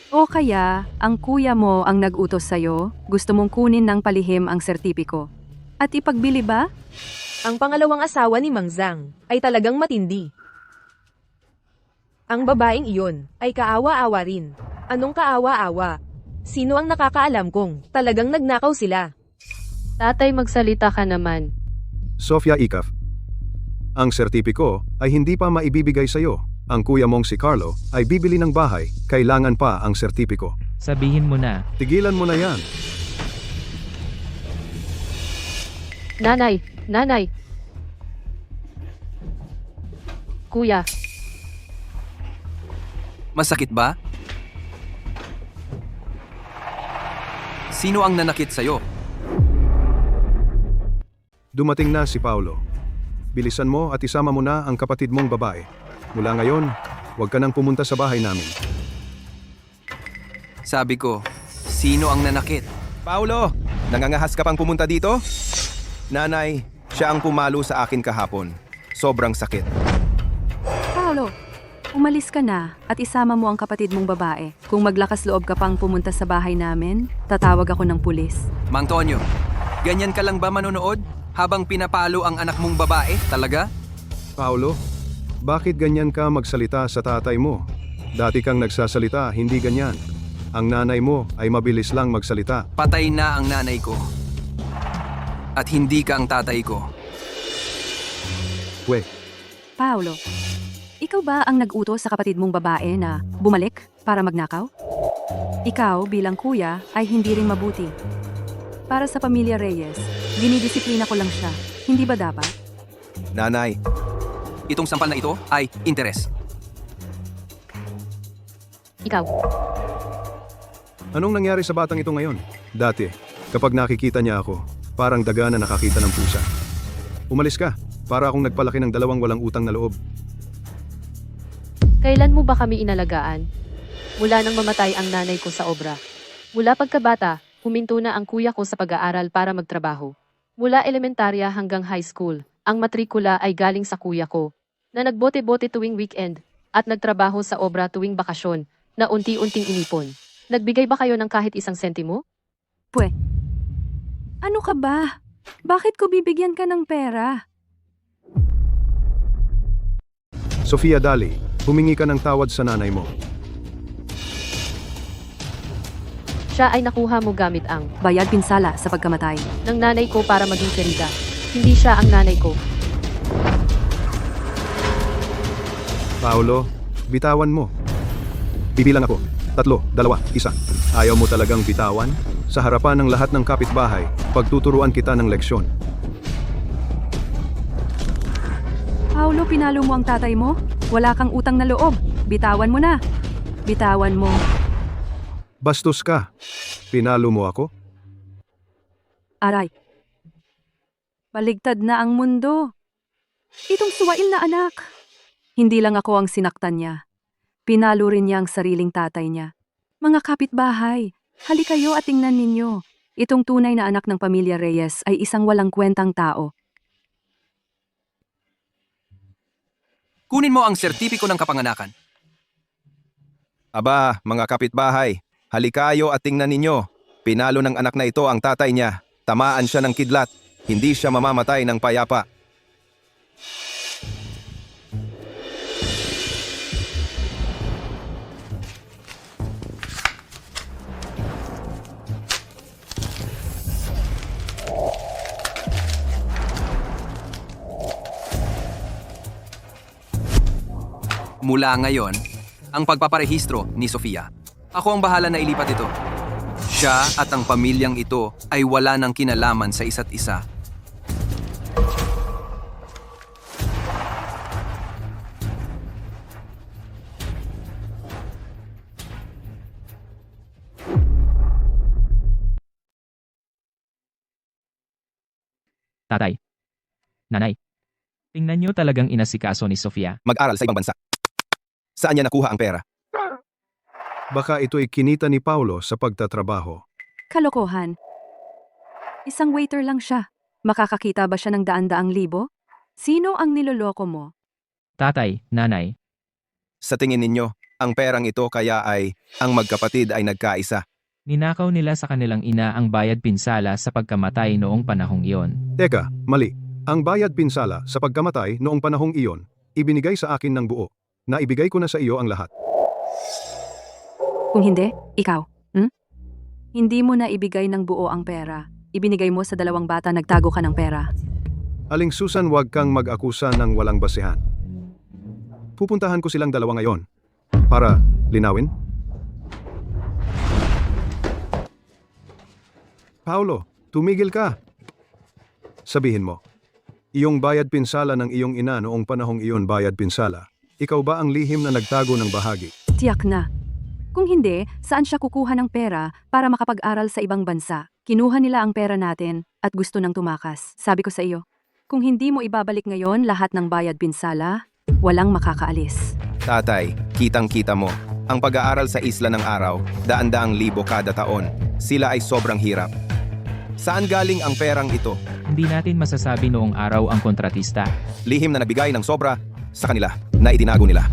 O kaya, ang kuya mo ang nag-utos sa'yo, gusto mong kunin ng palihim ang sertipiko. At ipagbili ba? Ang pangalawang asawa ni Mang Zhang ay talagang matindi. Ang babaeng iyon ay kaawa-awa rin. Anong kaawa-awa? Sino ang nakakaalam kung talagang nagnakaw sila? Tatay, magsalita ka naman. Sofia Ikaf, ang sertipiko ay hindi pa maibibigay sa'yo. ang kuya mong si Carlo ay bibili ng bahay, kailangan pa ang sertipiko. Sabihin mo na. Tigilan mo na yan. Nanay! Nanay! Kuya, Masakit ba? Sino ang nanakit sa'yo? Dumating na si Paulo. Bilisan mo at isama mo na ang kapatid mong babae. Mula ngayon, huwag ka nang pumunta sa bahay namin. Sabi ko, sino ang nanakit? Paulo, nangangahas ka pang pumunta dito? Nanay, siya ang pumalo sa akin kahapon. Sobrang sakit. Paolo, umalis ka na at isama mo ang kapatid mong babae. Kung maglakas loob ka pang pumunta sa bahay namin, tatawag ako ng pulis. Mang Tonyo, ganyan ka lang ba manonood habang pinapalo ang anak mong babae? Talaga? Paulo, bakit ganyan ka magsalita sa tatay mo? Dati kang nagsasalita, hindi ganyan. Ang nanay mo ay mabilis lang magsalita. Patay na ang nanay ko. At hindi ka ang tatay ko. Paolo, ikaw ba ang nag-utos sa kapatid mong babae na bumalik para magnakaw? Ikaw bilang kuya ay hindi rin mabuti. Para sa pamilya Reyes, dinidisiplina ko lang siya. Hindi ba dapat? Nanay, Itong sampal na ito ay interes. ikaw. Anong nangyari sa batang ito ngayon? Dati, kapag nakikita niya ako, parang daga na nakakita ng pusa. Umalis ka, para akong nagpalaki ng dalawang walang utang na loob. Kailan mo ba kami inalagaan? Mula nang mamatay ang nanay ko sa obra. Mula pagkabata, huminto na ang kuya ko sa pag-aaral para magtrabaho. Mula elementarya hanggang high school, ang matrikula ay galing sa kuya ko, na nagbote-bote tuwing weekend, at nagtrabaho sa obra tuwing bakasyon, na unti-unting inipon. Nagbigay ba kayo ng kahit isang sentimo? Ano ka ba? Bakit ko bibigyan ka ng pera? Sofia Dali, humingi ka ng tawad sa nanay mo. Siya ay nakuha mo gamit ang Bayad pinsala sa pagkamatay. ng nanay ko para maging kerida. Hindi siya ang nanay ko. Paulo, bitawan mo. Bibilang ako. 3, 2, 1. Ayaw mo talagang bitawan? Sa harapan ng lahat ng kapitbahay, pagtuturuan kita ng leksyon. Paolo, pinalo mo ang tatay mo? Wala kang utang na loob. Bitawan mo na. Bitawan mo. Bastos ka. Pinalo mo ako? Aray. Baligtad na ang mundo. Itong suwail na anak. Hindi lang ako ang sinaktan niya. Pinalo rin niya ang sariling tatay niya. Mga kapitbahay, hali kayo at tingnan ninyo. Itong tunay na anak ng pamilya Reyes ay isang walang kwentang tao. Kunin mo ang sertipiko ng kapanganakan. aba, mga kapitbahay, halikayo at tingnan ninyo. Pinalo ng anak na ito ang tatay niya. Tamaan siya ng kidlat. Hindi siya mamamatay ng payapa. Mula ngayon, ang pagpaparehistro ni Sofia. Ako ang bahala na ilipat ito. Siya at ang pamilyang ito ay wala ng kinalaman sa isa't isa. Tatay. Nanay. Tingnan niyo talagang inasikaso ni Sofia. Mag-aral sa ibang bansa. Saan niya nakuha ang pera? Baka ito'y kinita ni Paulo sa pagtatrabaho. Kalokohan. Isang waiter lang siya. Makakakita ba siya ng daan-daang libo? Sino ang niloloko mo? Tatay, nanay. Sa tingin ninyo, ang perang ito kaya ay ang magkapatid ay nagkaisa. Ninakaw nila sa kanilang ina ang bayad pinsala sa pagkamatay noong panahong iyon. Teka, mali. Ang bayad pinsala sa pagkamatay noong panahong iyon, ibinigay sa akin ng buo. Naibigay ko na sa iyo ang lahat. Kung hindi, ikaw. Hindi mo na ibigay ng buo ang pera. Ibinigay mo sa dalawang bata, nagtago ka ng pera. Aling Susan, huwag kang mag-akusa ng walang basehan. Pupuntahan ko silang dalawa ngayon. Para linawin? Paulo, tumigil ka. Sabihin mo, iyong bayad pinsala ng iyong ina noong panahong iyon bayad pinsala. Ikaw ba ang lihim na nagtago ng bahagi? Tiyak na. Kung hindi, saan siya kukuha ng pera para makapag-aral sa ibang bansa? Kinuha nila ang pera natin at gusto nang tumakas. Sabi ko sa iyo, kung hindi mo ibabalik ngayon lahat ng bayad pinsala, walang makakaalis. Tatay, kitang-kita mo. Ang pag-aaral sa Isla ng Araw, daan-daang libo kada taon. Sila ay sobrang hirap. Saan galing ang perang ito? Hindi natin masasabi noong araw ang kontratista. Lihim na nabigay ng sobra sa kanila na itinago nila.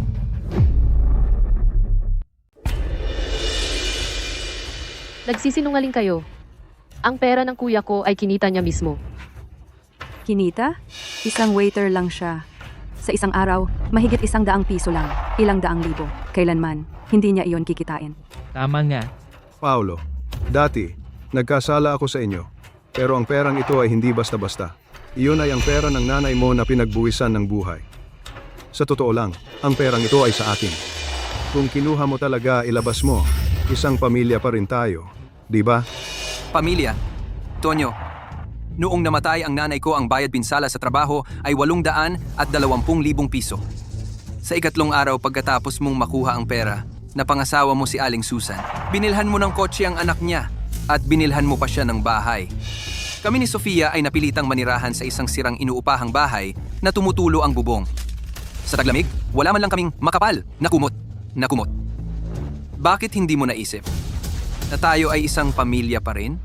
Nagsisinungaling kayo. Ang pera ng kuya ko ay kinita niya mismo. Kinita? Isang waiter lang siya. Sa isang araw, mahigit 100 piso lang. Ilang daang libo. Kailanman, hindi niya iyon kikitain. Tama nga. Paulo, dati, nagkasala ako sa inyo. Pero ang perang ito ay hindi basta-basta. Iyon ay ang pera ng nanay mo na pinagbuwisan ng buhay. Sa totoo lang, ang perang ito ay sa akin. Kung kinuha mo talaga, ilabas mo. Isang pamilya pa rin tayo. Di ba? Pamilya. Tonyo, noong namatay ang nanay ko, ang bayad pinsala sa trabaho ay 820,000 piso. Sa ikatlong araw pagkatapos mong makuha ang pera, napangasawa mo si Aling Susan. Binilhan mo ng kotse ang anak niya at binilhan mo pa siya ng bahay. Kami ni Sofia ay napilitang manirahan sa isang sirang inuupahang bahay na tumutulo ang bubong. Sa taglamig, wala man lang kaming makapal na kumot. Bakit hindi mo naisip na tayo ay isang pamilya pa rin?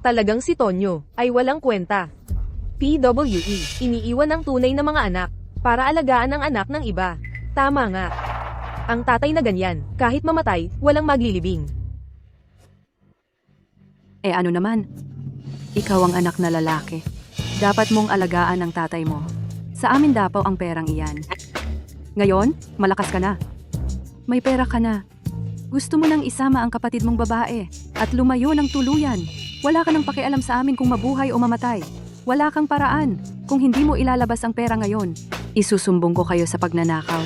Talagang si Tonyo ay walang kwenta. PWE, iniiwan ang tunay na mga anak para alagaan ang anak ng iba. Tama nga. Ang tatay na ganyan, kahit mamatay, walang maglilibing. Eh ano naman? Ikaw ang anak na lalaki. Dapat mong alagaan ang tatay mo. Sa amin dapaw ang perang iyan. Ngayon, malakas ka na. May pera ka na. Gusto mo nang isama ang kapatid mong babae at lumayo ng tuluyan. Wala ka nang pakialam sa amin kung mabuhay o mamatay. Wala kang paraan. Kung hindi mo ilalabas ang pera ngayon, isusumbong ko kayo sa pagnanakaw.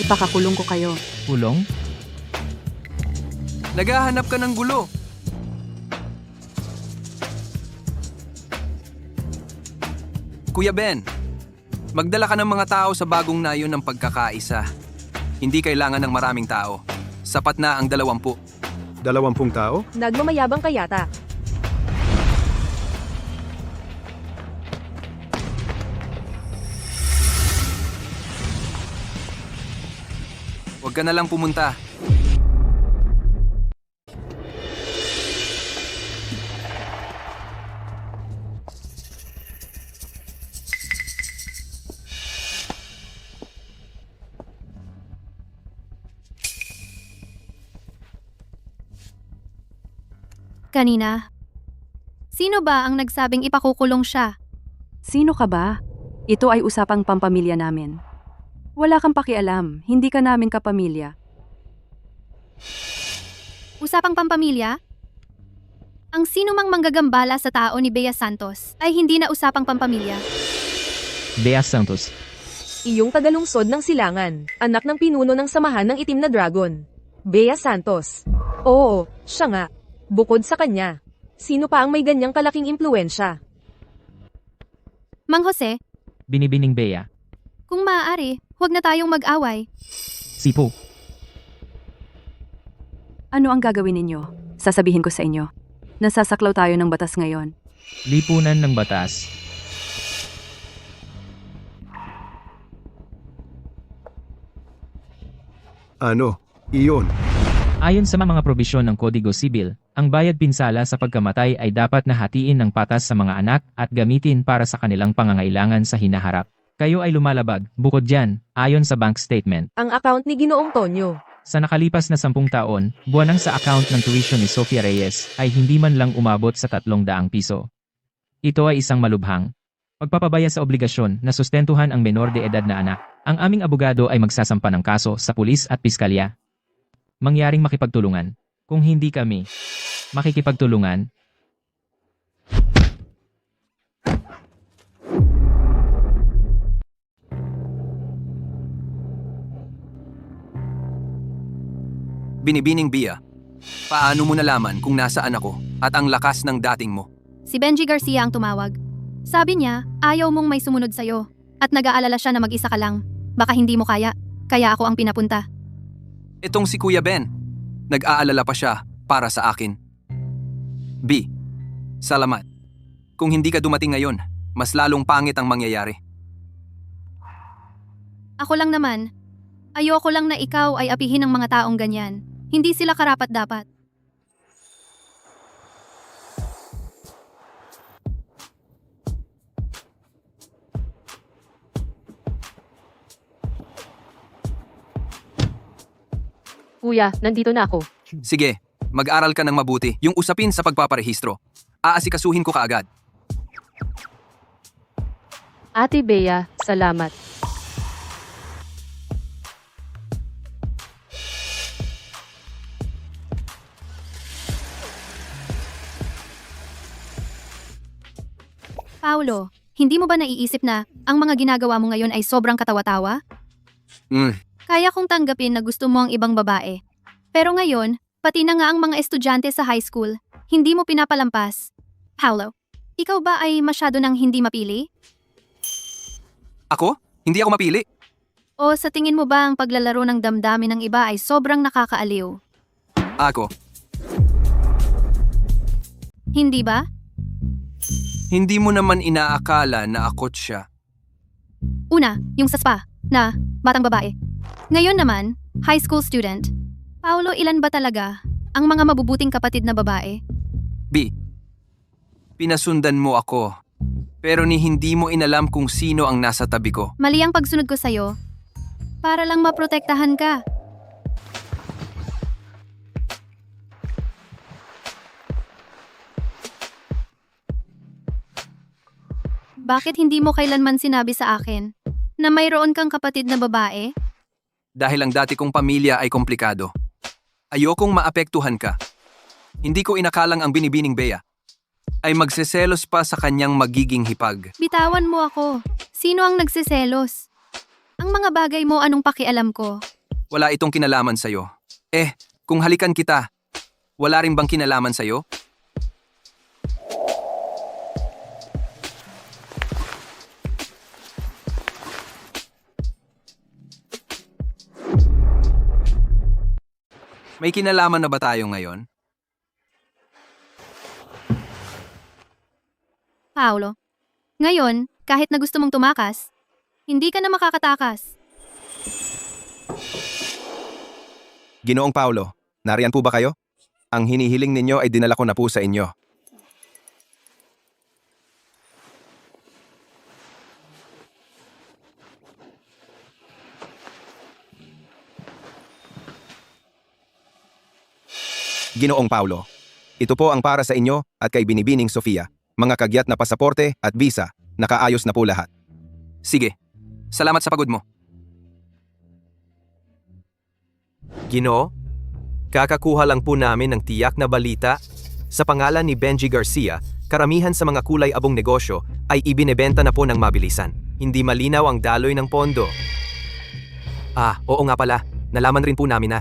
Ipakakulong ko kayo. Kulong? Naghahanap ka ng gulo. Kuya Ben, magdala ka ng mga tao sa bagong nayon ng pagkakaisa. Hindi kailangan ng maraming tao. Sapat na ang 20. 20 tao? Nagmamayabang ka yata. Huwag ka na lang pumunta. Kanina, sino ba ang nagsabing ipakukulong siya? Sino ka ba? Ito ay usapang pampamilya namin. Wala kang pakialam, hindi ka namin kapamilya. Usapang pampamilya? Ang sino mang manggagambala sa tao ni Bea Santos ay hindi na usapang pampamilya. Bea Santos. Iyong tagalungsod ng Silangan, anak ng pinuno ng samahan ng itim na dragon. Bea Santos. Oo, siya nga. Bukod sa kanya, sino pa ang may ganyang kalaking impluensya? Mang Jose, Binibining Bea. kung maaari, huwag na tayong mag-away. Sipo. Ano ang gagawin ninyo? Sasabihin ko sa inyo. Nasasaklaw tayo ng batas ngayon. Lipunan ng batas. Ano? Iyon. Ayon sa mga probisyon ng Kodigo Sibil, ang bayad pinsala sa pagkamatay ay dapat na hatiin ng patas sa mga anak at gamitin para sa kanilang pangangailangan sa hinaharap. Kayo ay lumalabag, bukod dyan, ayon sa bank statement. Ang account ni Ginoong Tonyo. Sa nakalipas na 10 taon, buwanang sa account ng tuition ni Sofia Reyes ay hindi man lang umabot sa 300 piso. Ito ay isang malubhang pagpapabaya sa obligasyon na sustentuhan ang menor de edad na anak. Ang aming abogado ay magsasampa ng kaso sa pulis at piskalya. Mangyaring makipagtulungan. Kung hindi kami makikipagtulungan, Binibining Bea, paano mo nalaman kung nasaan ako at ang lakas ng dating mo? Si Benji Garcia ang tumawag. Sabi niya, ayaw mong may sumunod sa'yo. At nag-aalala siya na mag-isa ka lang. Baka hindi mo kaya ako ang pinapunta. Itong si Kuya Ben, nag-aalala pa siya para sa akin. B, salamat. Kung hindi ka dumating ngayon, mas lalong pangit ang mangyayari. Ako lang naman. Ayoko lang na ikaw ay apihin ng mga taong ganyan. Hindi sila karapat-dapat. Kuya, nandito na ako. Sige, mag-aral ka ng mabuti. Yung usapin sa pagpaparehistro, aasikasuhin ko kaagad. Ate Bea, salamat. Paulo, hindi mo ba naiisip na ang mga ginagawa mo ngayon ay sobrang katawa-tawa? Kaya kong tanggapin na gusto mo ang ibang babae. Pero ngayon, pati na nga ang mga estudyante sa high school, hindi mo pinapalampas. Paulo, ikaw ba ay masyado nang hindi mapili? Ako? Hindi ako mapili. O sa tingin mo ba ang paglalaro ng damdamin ng iba ay sobrang nakakaaliw? Ako, Hindi ba? hindi mo naman inaakala na akot siya. Una, yung sa spa, na batang babae. Ngayon naman, high school student. Paulo, ilan ba talaga ang mga mabubuting kapatid na babae? B, pinasundan mo ako. Pero ni hindi mo inalam kung sino ang nasa tabi ko. Mali ang pagsunod ko sa'yo. Para lang maprotektahan ka. Bakit hindi mo kailanman sinabi sa akin na mayroon kang kapatid na babae? Dahil ang dati kong pamilya ay komplikado. Ayokong maapektuhan ka. Hindi ko inakalang ang binibining Bea ay magseselos pa sa kanyang magiging hipag. Bitawan mo ako. Sino ang nagsiselos? Ang mga bagay mo anong pakialam ko? Wala itong kinalaman sa'yo. Kung halikan kita, wala rin bang kinalaman sa'yo? May kinalaman na ba tayo ngayon? Paulo, ngayon, kahit na gusto mong tumakas, hindi ka na makakatakas. Ginoong Paulo, nariyan po ba kayo? Ang hinihiling ninyo ay dinala ko na po sa inyo. Ginoong Paulo, ito po ang para sa inyo at kay Binibining Sofia. Mga kagyat na pasaporte at visa, nakaayos na po lahat. Sige, salamat sa pagod mo. Ginoo, kakakuha lang po namin ng tiyak na balita. Sa pangalan ni Benji Garcia, karamihan sa mga kulay abong negosyo ay ibinebenta na po ng mabilisan. Hindi malinaw ang daloy ng pondo. Oo nga pala, nalaman rin po namin na.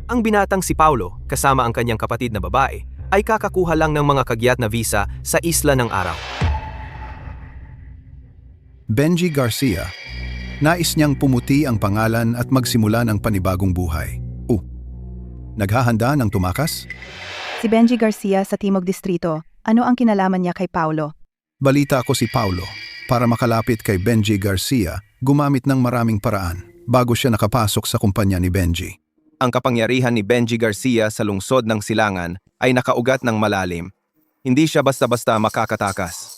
Ang binatang si Paulo, kasama ang kanyang kapatid na babae, ay kakakuha lang ng mga kagyat na visa sa Isla ng Araw. Benji Garcia, nais niyang pumuti ang pangalan at magsimula ng panibagong buhay. Naghahanda ng tumakas? Si Benji Garcia sa Timog Distrito. Ano ang kinalaman niya kay Paulo? Balita ko si Paulo, para makalapit kay Benji Garcia, gumamit ng maraming paraan bago siya nakapasok sa kumpanya ni Benji. Ang kapangyarihan ni Benji Garcia sa lungsod ng Silangan ay nakaugat ng malalim. Hindi siya basta-basta makakatakas.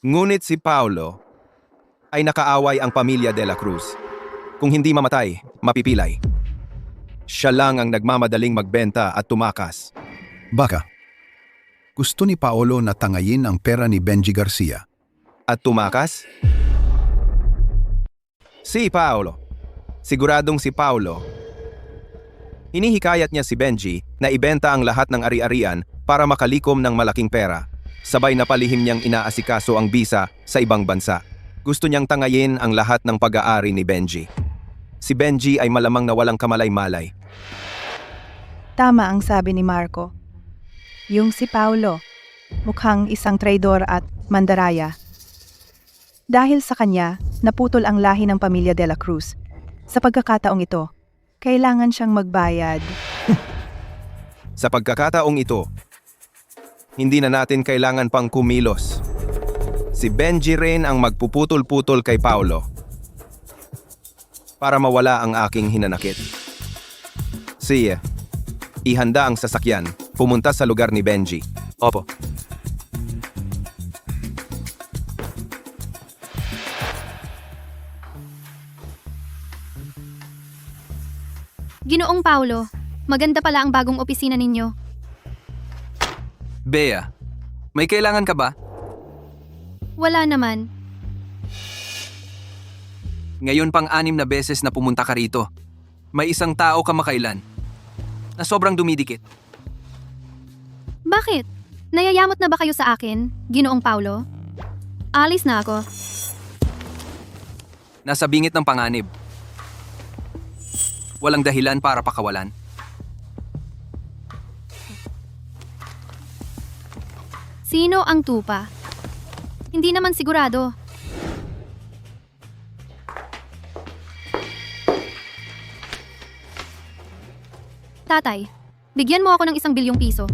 Ngunit si Paulo ay nakaaway ang pamilya de la Cruz. Kung hindi mamatay, mapipilay. Siya lang ang nagmamadaling magbenta at tumakas. Baka, gusto ni Paolo na tangayin ang pera ni Benji Garcia. At tumakas? Si Paulo. Siguradong si Paulo. Hinihikayat niya si Benji na ibenta ang lahat ng ari-arian para makalikom ng malaking pera. Sabay na palihim niyang inaasikaso ang bisa sa ibang bansa. Gusto niyang tangayin ang lahat ng pag-aari ni Benji. Si Benji ay malamang na walang kamalay-malay. Tama ang sabi ni Marco. Yung si Paulo, mukhang isang traidor at mandaraya. Dahil sa kanya, naputol ang lahi ng pamilya de la Cruz. Sa pagkakataong ito, kailangan siyang magbayad. Sa pagkakataong ito, hindi na natin kailangan pang kumilos. Si Benji rin ang magpuputol-putol kay Paulo para mawala ang aking hinanakit. Sige, ihanda ang sasakyan, pumunta sa lugar ni Benji. Opo. Ginoong Paulo, maganda pala ang bagong opisina ninyo. Bea, may kailangan ka ba? Wala naman. Ngayon pang 6 na beses na pumunta ka rito. May isang tao kamakailan na sobrang dumidikit. Bakit? Nayayamot na ba kayo sa akin, Ginoong Paulo? Alis na ako. Nasa bingit ng panganib. Walang dahilan para pakawalan. Sino ang tupa? Hindi naman sigurado. Tatay, bigyan mo ako ng 1 bilyong piso.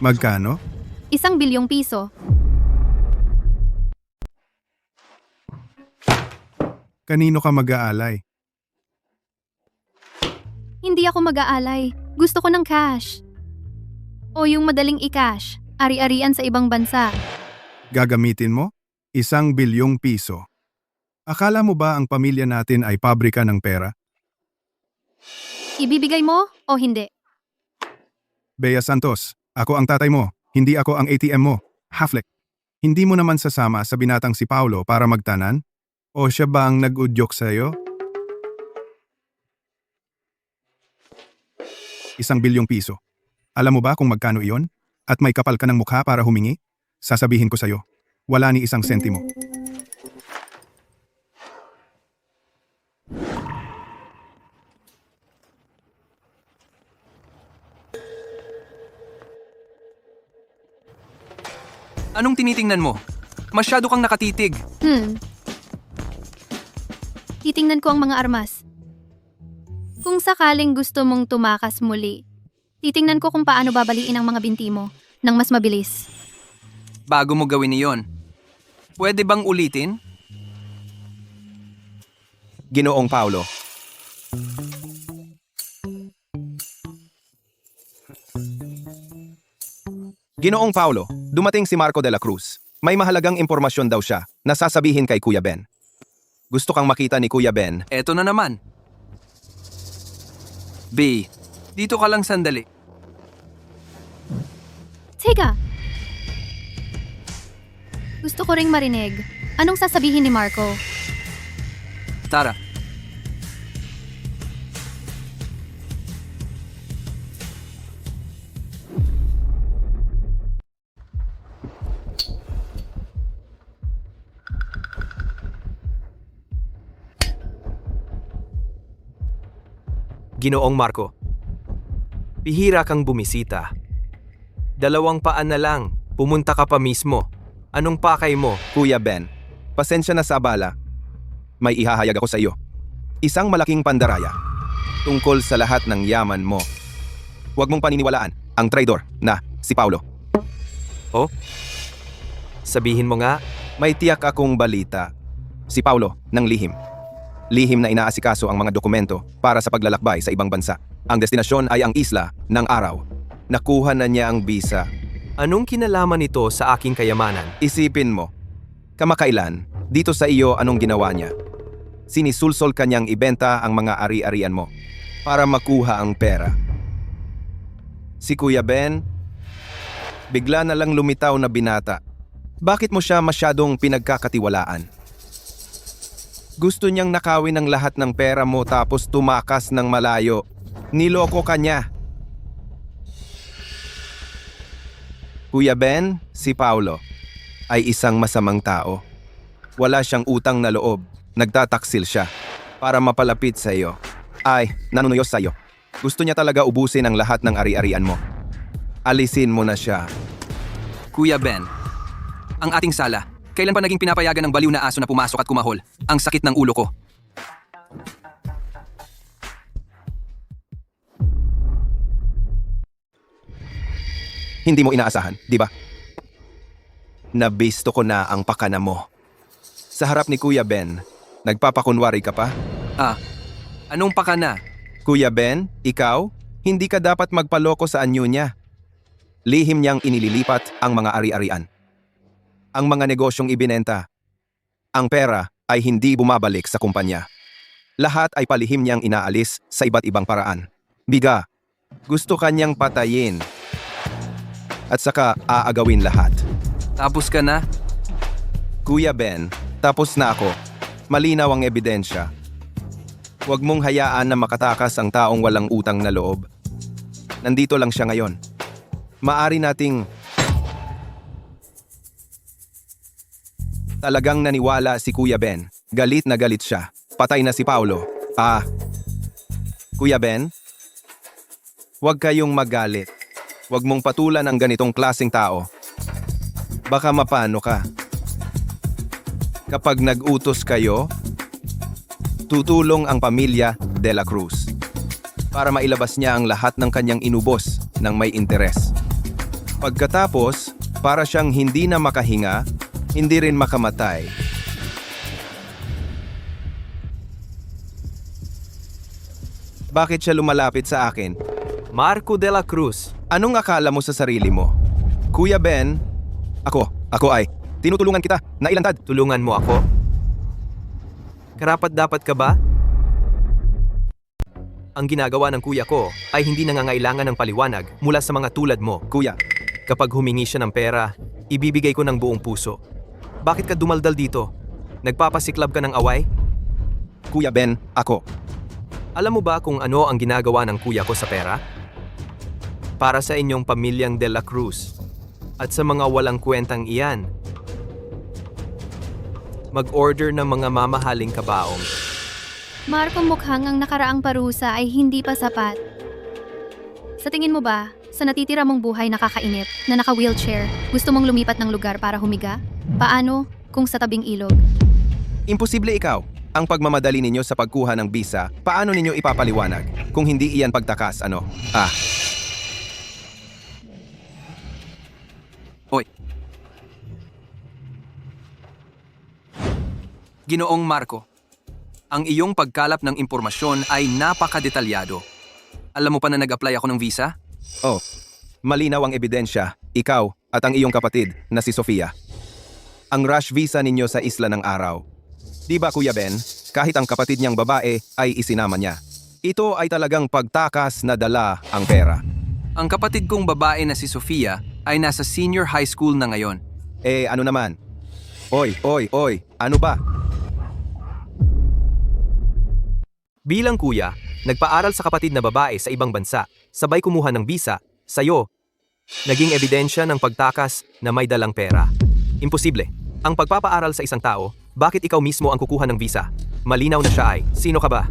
Magkano? 1 bilyong piso. Kanino ka mag-aalay? Hindi ako mag-aalay. Gusto ko ng cash. O yung madaling i-cash, ari-arian sa ibang bansa. Gagamitin mo? 1 bilyong piso. Akala mo ba ang pamilya natin ay pabrika ng pera? Ibibigay mo o hindi? Bea Santos, ako ang tatay mo, hindi ako ang ATM mo. Haflek. Hindi mo naman sasama sa binatang si Paulo para magtanan? O siya ba ang nag-udyok sa'yo? 1 bilyong piso. Alam mo ba kung magkano iyon? At may kapal ka ng mukha para humingi? Sasabihin ko sa'yo, wala ni 1 sentimo. Anong tinitingnan mo? Masyado kang nakatitig. Titingnan ko ang mga armas. Kung sakaling gusto mong tumakas muli, titingnan ko kung paano babaliin ang mga binti mo nang mas mabilis. Bago mo gawin iyon, pwede bang ulitin? Ginoong Paulo. Ginoong Paulo, dumating si Marco de la Cruz. May mahalagang impormasyon daw siya na sasabihin kay Kuya Ben. Gusto kang makita ni Kuya Ben. Eto na naman. B, dito ka lang sandali. Teka! Gusto ko ring marinig. Anong sasabihin ni Marco? Tara. Ginoong Marco, bihira kang bumisita. 2 paan na lang, pumunta ka pa mismo. Anong pakay mo, Kuya Ben? Pasensya na sa abala. May ihahayag ako sa iyo. Isang malaking pandaraya. Tungkol sa lahat ng yaman mo. Huwag mong paniniwalaan ang traidor na si Paulo. Oh? Sabihin mo nga, may tiyak akong balita. Si Paulo ng lihim. Lihim na inaasikaso ang mga dokumento para sa paglalakbay sa ibang bansa. Ang destinasyon ay ang isla ng araw. Nakuha na niya ang bisa. Anong kinalaman nito sa aking kayamanan? Isipin mo. Kamakailan, dito sa iyo anong ginawa niya? Sinisulsol kanyang ibenta ang mga ari-arian mo para makuha ang pera. Si Kuya Ben, bigla na lang lumitaw na binata. Bakit mo siya masyadong pinagkakatiwalaan? Gusto niyang nakawin ang lahat ng pera mo tapos tumakas ng malayo. Niloko ka niya. Kuya Ben, si Paulo ay isang masamang tao. Wala siyang utang na loob. Nagtataksil siya para mapalapit sa iyo. Ay, nanunuyos sa iyo. Gusto niya talaga ubusin ang lahat ng ari-arian mo. Alisin mo na siya. Kuya Ben, ang ating sala, kailan pa naging pinapayagan ng baliw na aso na pumasok at kumahol? Ang sakit ng ulo ko. Hindi mo inaasahan, di ba? Nabisto ko na ang pakana mo. Sa harap ni Kuya Ben, nagpapakunwari ka pa? Anong paka na? Kuya Ben, ikaw, hindi ka dapat magpaloko sa anyo niya. Lihim niyang inililipat ang mga ari-arian. Ang mga negosyong ibinenta. Ang pera ay hindi bumabalik sa kumpanya. Lahat ay palihim niyang inaalis sa iba't ibang paraan. Biga, gusto kanyang patayin. At saka aagawin lahat. Tapos ka na? Kuya Ben, tapos na ako. Malinaw ang ebidensya. Huwag mong hayaan na makatakas ang taong walang utang na loob. Nandito lang siya ngayon. Maari nating... Talagang naniwala si Kuya Ben. Galit na galit siya. Patay na si Paulo. Kuya Ben? Huwag kayong magalit. Huwag mong patulan ang ganitong klaseng tao. Baka mapano ka. Kapag nag-utos kayo, tutulong ang pamilya de la Cruz para mailabas niya ang lahat ng kanyang inubos ng may interes. Pagkatapos, para siyang hindi na makahinga, hindi rin makamatay. Bakit siya lumalapit sa akin? Marco de la Cruz. Anong akala mo sa sarili mo? Kuya Ben, ako ay, tinutulungan kita, nailantad. Tulungan mo ako? Karapat-dapat ka ba? Ang ginagawa ng kuya ko ay hindi nangangailangan ng paliwanag mula sa mga tulad mo. Kuya, Kapag humingi siya ng pera, ibibigay ko ng buong puso. Bakit ka dumaldal dito? Nagpapasiklab ka ng away? Kuya Ben, ako. Alam mo ba kung ano ang ginagawa ng kuya ko sa pera? Para sa inyong pamilyang De La Cruz at sa mga walang kwentang iyan. Mag-order ng mga mamahaling kabaong. Marco, mukhang ang nakaraang parusa ay hindi pa sapat. Sa tingin mo ba, sa natitira mong buhay nakakainip, na naka-wheelchair, gusto mong lumipat ng lugar para humiga? Paano kung sa tabing ilog? Imposible ikaw. Ang pagmamadali ninyo sa pagkuha ng bisa, paano ninyo ipapaliwanag? Kung hindi iyan pagtakas, ano? Hoy. Ginoong Marco, ang iyong pagkalap ng impormasyon ay napakadetalyado. Alam mo pa na nag-apply ako ng visa? Oh, malinaw ang ebidensya, ikaw at ang iyong kapatid na si Sofia. Ang rush visa ninyo sa Isla ng Araw. Di ba Kuya Ben, kahit ang kapatid niyang babae ay isinama niya. Ito ay talagang pagtakas na dala ang pera. Ang kapatid kong babae na si Sofia ay nasa senior high school na ngayon. Ano naman? Oy, ano ba? Bilang kuya, nagpaaral sa kapatid na babae sa ibang bansa, sabay kumuha ng bisa, sa'yo. Naging ebidensya ng pagtakas na may dalang pera. Imposible. Ang pagpapaaral sa isang tao, bakit ikaw mismo ang kukuha ng visa? Malinaw na siya ay, sino ka ba?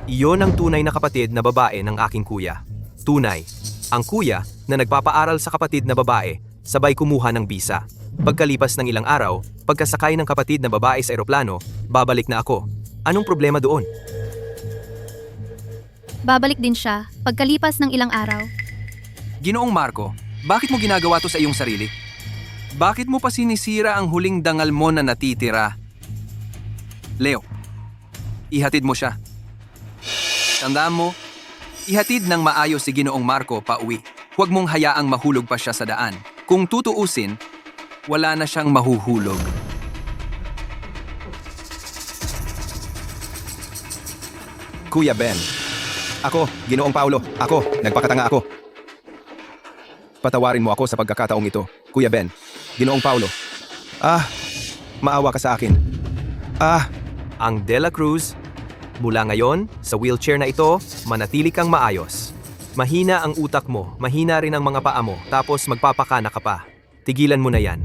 Iyon ang tunay na kapatid na babae ng aking kuya. Tunay. Ang kuya na nagpapaaral sa kapatid na babae, sabay kumuha ng bisa. Pagkalipas ng ilang araw, pagkasakay ng kapatid na babae sa eroplano, babalik na ako. Anong problema doon? Babalik din siya pagkalipas ng ilang araw. Ginoong Marco, bakit mo ginagawa to sa iyong sarili? Bakit mo pa sinisira ang huling dangal mo na natitira? Leo, ihatid mo siya. Tandaan mo, ihatid ng maayos si Ginoong Marco pa uwi. Huwag mong hayaang mahulog pa siya sa daan. Kung tutuusin, wala na siyang mahuhulog. Kuya Ben. Ako, Ginoong Paulo. Ako, nagpakatanga ako. Patawarin mo ako sa pagkakataong ito, Kuya Ben. Ginoong Paulo. Maawa ka sa akin. Ang De La Cruz, mula ngayon, sa wheelchair na ito, manatili kang maayos. Mahina ang utak mo, mahina rin ang mga paa mo, tapos magpapakana ka pa. Tigilan mo na yan.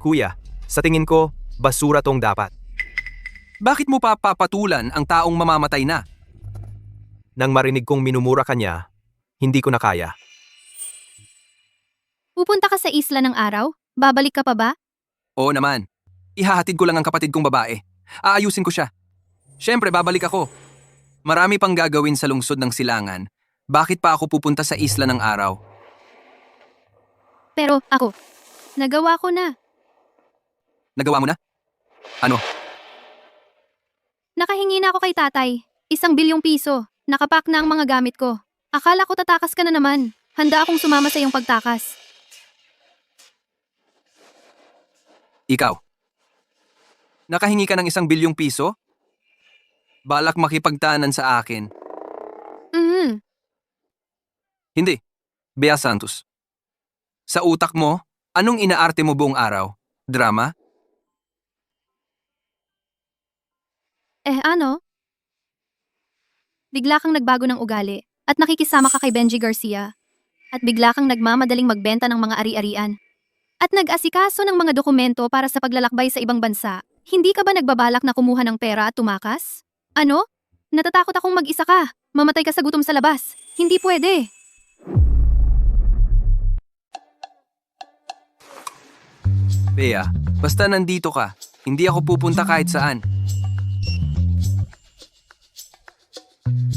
Kuya, sa tingin ko, basura tong dapat. Bakit mo pa papatulan ang taong mamamatay na? Nang marinig kong minumura kanya, hindi ko na kaya. Pupunta ka sa isla ng araw? Babalik ka pa ba? Oo naman. Ihahatid ko lang ang kapatid kong babae. Aayusin ko siya. Siyempre, babalik ako. Marami pang gagawin sa lungsod ng Silangan. Bakit pa ako pupunta sa isla ng araw? Pero ako, nagawa ko na. Nagawa mo na? Ano? Nakahingi na ako kay tatay. 1 bilyong piso. Nakapak na ang mga gamit ko. Akala ko tatakas ka na naman. Handa akong sumama sa iyong pagtakas. Ikaw. Nakahingi ka ng 1 bilyong piso? Balak makipagtanan sa akin. Hindi. Bea Santos. Sa utak mo, anong inaarte mo buong araw? Drama? Ano? Bigla kang nagbago ng ugali at nakikisama ka kay Benji Garcia. At bigla kang nagmamadaling magbenta ng mga ari-arian. At nag-asikaso ng mga dokumento para sa paglalakbay sa ibang bansa. Hindi ka ba nagbabalak na kumuha ng pera at tumakas? Ano? Natatakot akong mag-isa ka. Mamatay ka sa gutom sa labas. Hindi pwede. Bea, basta nandito ka. Hindi ako pupunta kahit saan.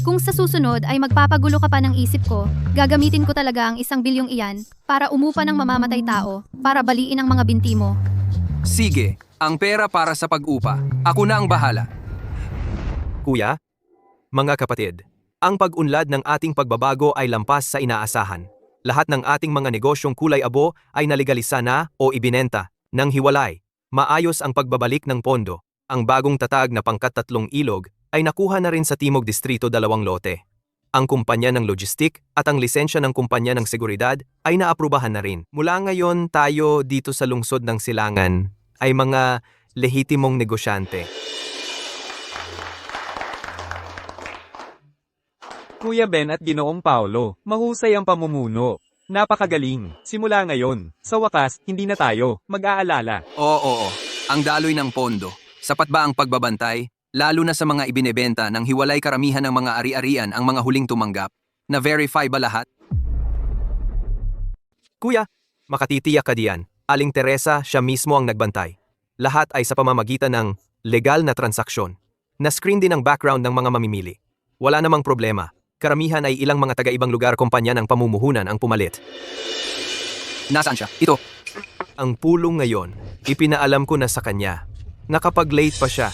Kung sa susunod ay magpapagulo ka pa ng isip ko, gagamitin ko talaga ang 1 bilyong iyan para umupa ng mamamatay tao, para baliin ang mga binti mo. Sige, ang pera para sa pag-upa. Ako na ang bahala. Kuya, mga kapatid, ang pag-unlad ng ating pagbabago ay lampas sa inaasahan. Lahat ng ating mga negosyong kulay abo ay naligalisa na o ibinenta ng hiwalay. Maayos ang pagbabalik ng pondo. Ang bagong tatag na pangkat 3 ilog ay nakuha na rin sa Timog Distrito 2 lote. Ang kumpanya ng logistik at ang lisensya ng kumpanya ng seguridad ay naaprubahan na rin. Mula ngayon tayo dito sa lungsod ng Silangan ay mga lehitimong negosyante. Kuya Ben at Ginoong Paulo, mahusay ang pamumuno. Napakagaling. Simula ngayon, sa wakas, hindi na tayo mag-aalala. Oo. Ang daloy ng pondo. Sapat ba ang pagbabantay? Lalo na sa mga ibinebenta ng hiwalay karamihan ng mga ari-arian ang mga huling tumanggap. Na-verify ba lahat? Kuya, makatitiyak ka diyan. Aling Teresa, siya mismo ang nagbantay. Lahat ay sa pamamagitan ng legal na transaksyon. Na-screen din ang background ng mga mamimili. Wala namang problema. Karamihan ay ilang mga taga-ibang lugar kumpanya ng pamumuhunan ang pumalit. Nasaan siya? Ito. Ang pulong ngayon, ipinaalam ko na sa kanya. Nakapag-late pa siya.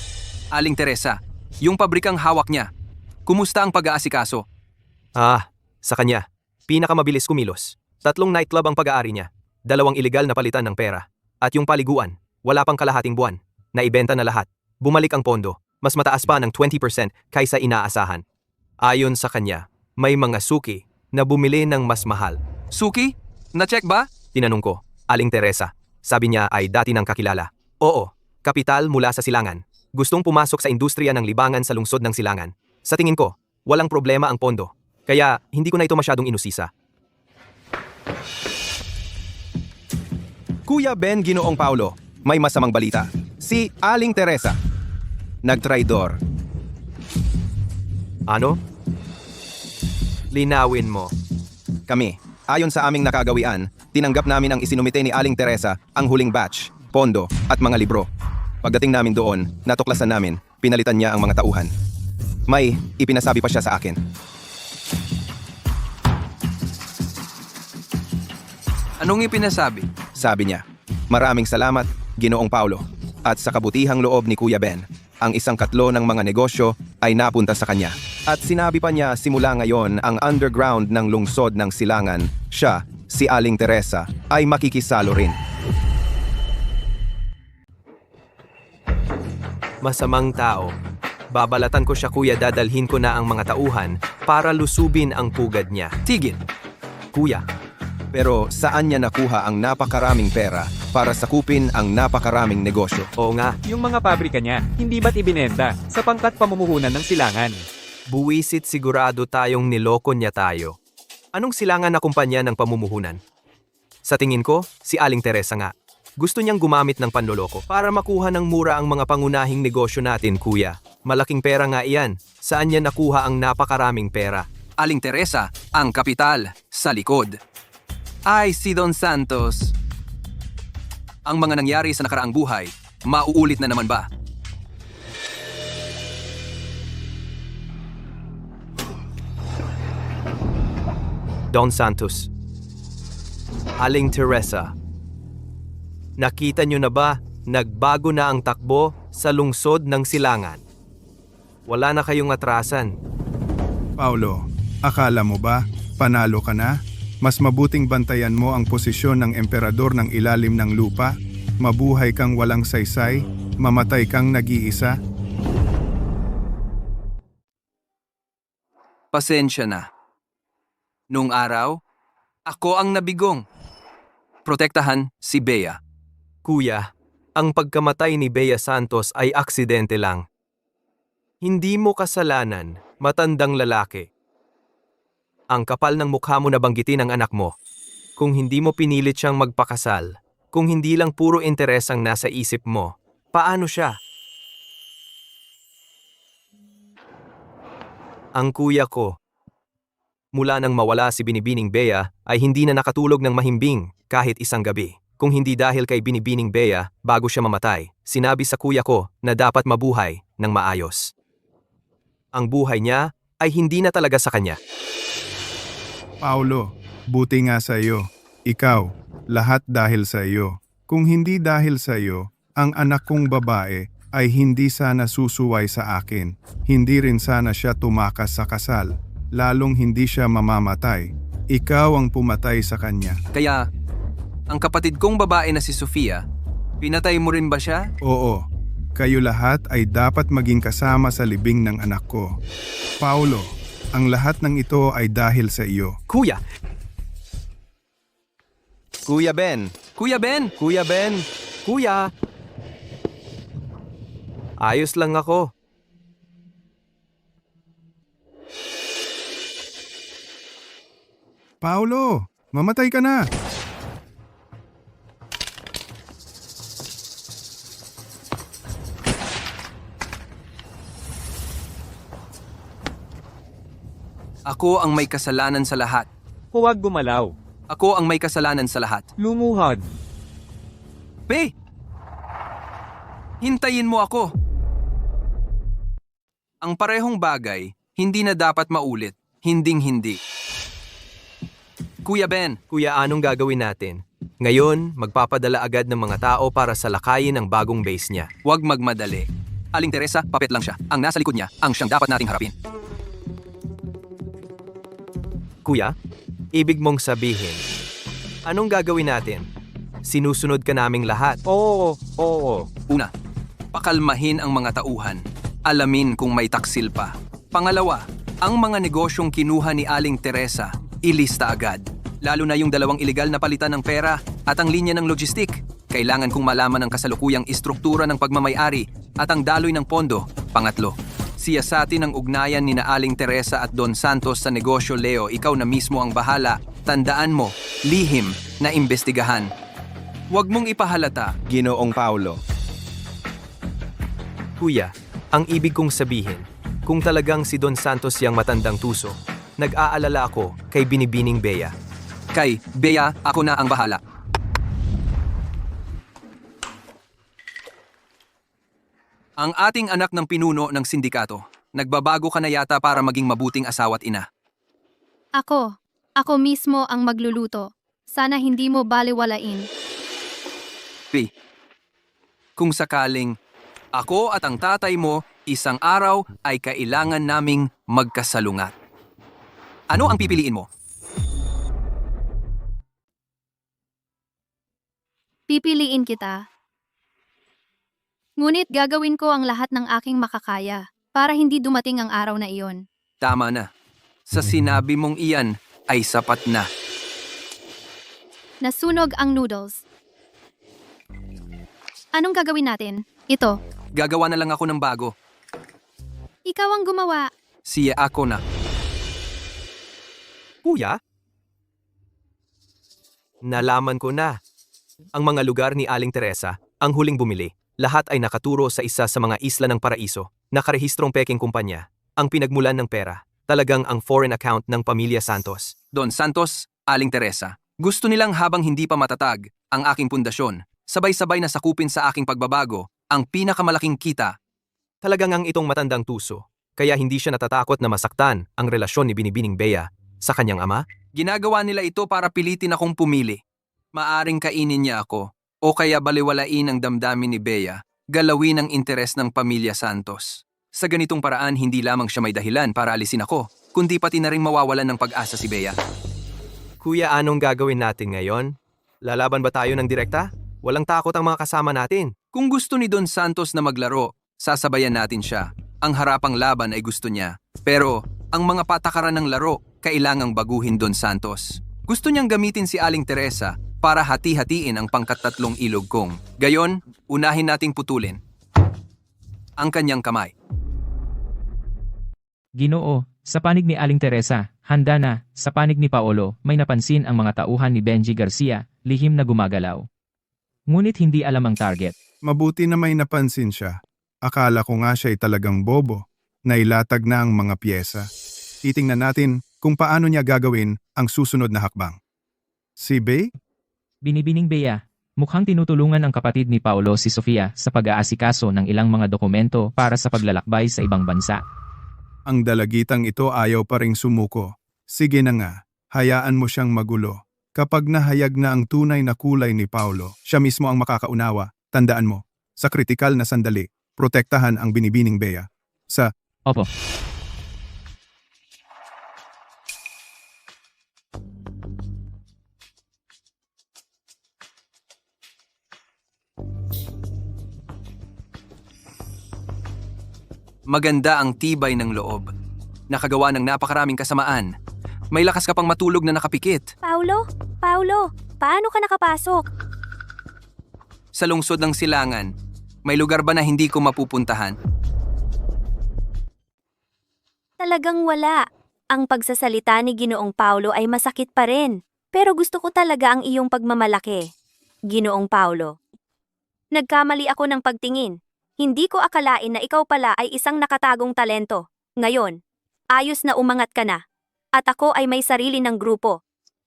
Aling Teresa, yung pabrikang hawak niya. Kumusta ang pag-aasikaso? Sa kanya. Pinakamabilis kumilos. 3 nightclub ang pag-aari niya. 2 iligal na palitan ng pera. At yung paliguan, wala pang kalahating buwan. Naibenta na lahat. Bumalik ang pondo. Mas mataas pa ng 20% kaysa inaasahan. Ayon sa kanya, may mga suki na bumili ng mas mahal. Suki? Na-check ba? Tinanong ko, Aling Teresa. Sabi niya ay dati ng kakilala. Oo, kapital mula sa Silangan. Gustong pumasok sa industriya ng libangan sa lungsod ng Silangan. Sa tingin ko, walang problema ang pondo. Kaya hindi ko na ito masyadong inusisa. Kuya Ben Ginoong Paulo, may masamang balita. Si Aling Teresa, nagtraidor. Ano? Linawin mo. Kami, ayon sa aming nakagawian, tinanggap namin ang isinumite ni Aling Teresa ang huling batch, pondo at mga libro. Pagdating namin doon, natuklasan namin, pinalitan niya ang mga tauhan. May ipinasabi pa siya sa akin. Anong ipinasabi? Sabi niya, maraming salamat, Ginoong Paulo. At sa kabutihang loob ni Kuya Ben, ang 1/4 ng mga negosyo ay napunta sa kanya. At sinabi pa niya simula ngayon ang underground ng lungsod ng Silangan, siya, si Aling Teresa, ay makikisalo rin. Masamang tao. Babalatan ko siya kuya, dadalhin ko na ang mga tauhan para lusubin ang pugad niya. Tigil. Kuya, Pero saan niya nakuha ang napakaraming pera para sakupin ang napakaraming negosyo? oo nga, Yung mga pabrika niya, hindi ba't ibinenta sa pangkat pamumuhunan ng Silangan? buwisit sigurado tayong niloko niya tayo. Anong Silangan na kumpanya ng pamumuhunan? Sa tingin ko, si Aling Teresa nga. Gusto niyang gumamit ng panloloko para makuha ng mura ang mga pangunahing negosyo natin, kuya. Malaking pera nga iyan. Saan niya nakuha ang napakaraming pera? Aling Teresa, ang kapital, sa likod. Ay, si Don Santos. Ang mga nangyari sa nakaraang buhay, mauulit na naman ba? Don Santos. Aling Teresa. Nakita niyo na ba, nagbago na ang takbo sa lungsod ng Silangan. Wala na kayong atrasan. Paulo, akala mo ba, panalo ka na? Mas mabuting bantayan mo ang posisyon ng emperador ng ilalim ng lupa, mabuhay kang walang saysay, mamatay kang nag-iisa. Pasensya na. Nung araw, ako ang nabigong. Protektahan si Bea. Kuya, ang pagkamatay ni Bea Santos ay aksidente lang. Hindi mo kasalanan, matandang lalaki. Ang kapal ng mukha mo na banggitin ang anak mo. Kung hindi mo pinilit siyang magpakasal, kung hindi lang puro interes ang nasa isip mo, paano siya? Ang kuya ko, mula nang mawala si Binibining Bea, ay hindi na nakatulog ng mahimbing kahit isang gabi. Kung hindi dahil kay Binibining Bea, bago siya mamatay, sinabi sa kuya ko na dapat mabuhay ng maayos. Ang buhay niya ay hindi na talaga sa kanya. Paulo, buti nga sa iyo. Ikaw, lahat dahil sa iyo. Kung hindi dahil sa iyo, ang anak kong babae ay hindi sana susuway sa akin. Hindi rin sana siya tumakas sa kasal. Lalong hindi siya mamamatay. Ikaw ang pumatay sa kanya. Kaya, ang kapatid kong babae na si Sofia, pinatay mo rin ba siya? Oo, kayo lahat ay dapat maging kasama sa libing ng anak ko. Paulo, ang lahat ng ito ay dahil sa iyo. Kuya! Kuya Ben! Kuya Ben! Kuya Ben! Kuya! Ayos lang ako. Paulo, mamatay ka na! Ako ang may kasalanan sa lahat. Huwag gumalaw. Ako ang may kasalanan sa lahat. Lumuhod. Be! Hintayin mo ako. Ang parehong bagay, hindi na dapat maulit. Hinding-hindi. Kuya Ben, Kuya, anong gagawin natin? Ngayon, magpapadala agad ng mga tao para salakayin ang bagong base niya. huwag magmadali. Aling Teresa, papet lang siya. Ang nasa likod niya, ang siyang dapat nating harapin. Kuya, ibig mong sabihin, anong gagawin natin? Sinusunod ka naming lahat. Oo. Una, pakalmahin ang mga tauhan. Alamin kung may taksil pa. Pangalawa, ang mga negosyong kinuha ni Aling Teresa, ilista agad. Lalo na yung dalawang ilegal na palitan ng pera at ang linya ng logistik. Kailangan kong malaman ang kasalukuyang istruktura ng pagmamayari at ang daloy ng pondo. Pangatlo, siyasatin ang ugnayan ni na Aling Teresa at Don Santos sa negosyo. Leo, ikaw na mismo ang bahala. Tandaan mo, lihim na imbestigahan. Huwag mong ipahalata. Ginoong Paulo. Kuya, ang ibig kong sabihin, kung talagang si Don Santos yang matandang tuso, nag-aalala ako kay Binibining Bea. Kay Bea, ako na ang bahala. Ang ating anak ng pinuno ng sindikato, nagbabago ka na yata para maging mabuting asawa't ina. Ako mismo ang magluluto. Sana hindi mo baliwalain. P. Kung sakaling ako at ang tatay mo isang araw ay kailangan naming magkasalungat. Ano ang pipiliin mo? Pipiliin kita. Ngunit gagawin ko ang lahat ng aking makakaya para hindi dumating ang araw na iyon. Tama na. Sa sinabi mong iyan ay sapat na. Nasunog ang noodles. Anong gagawin natin? Ito. Gagawa na lang ako ng bago. Ikaw ang gumawa. Siya ako na. Kuya? Nalaman ko na. Ang mga lugar ni Aling Teresa, ang huling bumili, lahat ay nakaturo sa isa sa mga isla ng paraiso, nakarehistrong peking kumpanya, ang pinagmulan ng pera, talagang ang foreign account ng pamilya Santos. Don Santos, Aling Teresa, gusto nilang habang hindi pa matatag ang aking pundasyon, sabay-sabay na sakupin sa aking pagbabago, ang pinakamalaking kita. Talagang ang itong matandang tuso, kaya hindi siya natatakot na masaktan ang relasyon ni Binibining Bea sa kanyang ama? Ginagawa nila ito para pilitin akong pumili. Maaring kainin niya ako, o kaya baliwalain ang damdamin ni Bea, galawin ang interes ng pamilya Santos. Sa ganitong paraan, hindi lamang siya may dahilan para alisin ako, kundi pati na rin mawawalan ng pag-asa si Bea. Kuya, anong gagawin natin ngayon? Lalaban ba tayo ng direkta? Walang takot ang mga kasama natin. Kung gusto ni Don Santos na maglaro, sasabayan natin siya. Ang harapang laban ay gusto niya. Pero, ang mga patakaran ng laro, kailangang baguhin Don Santos. Gusto niyang gamitin si Aling Teresa para hati-hatiin ang pangkatatlong ilog kong. Gayon, unahin nating putulin ang kanyang kamay. Ginoo, sa panig ni Aling Teresa, handa na, sa panig ni Paolo, may napansin ang mga tauhan ni Benji Garcia, lihim na gumagalaw. Ngunit hindi alam ang target. Mabuti na may napansin siya. Akala ko nga siya'y talagang bobo. Nailatag na ang mga pyesa. Titingnan natin kung paano niya gagawin ang susunod na hakbang. Si Bea? Binibining Bea, mukhang tinutulungan ng kapatid ni Paolo si Sofia sa pag-aasikaso ng ilang mga dokumento para sa paglalakbay sa ibang bansa. Ang dalagitang ito ayaw pa ring sumuko. Sige na nga, hayaan mo siyang magulo. Kapag nahayag na ang tunay na kulay ni Paolo, siya mismo ang makakaunawa. Tandaan mo, sa kritikal na sandali, protektahan ang Binibining Bea. Opo. Maganda ang tibay ng loob. Nakagawa ng napakaraming kasamaan. May lakas ka pang matulog na nakapikit. Paulo? Paulo, paano ka nakapasok? Sa lungsod ng Silangan, may lugar ba na hindi ko mapupuntahan? Talagang wala. Ang pagsasalita ni Ginoong Paulo ay masakit pa rin. Pero gusto ko talaga ang iyong pagmamalaki. Ginoong Paulo. Nagkamali ako ng pagtingin. Hindi ko akalain na ikaw pala ay isang nakatagong talento. Ngayon, ayos na umangat ka na. At ako ay may sarili ng grupo.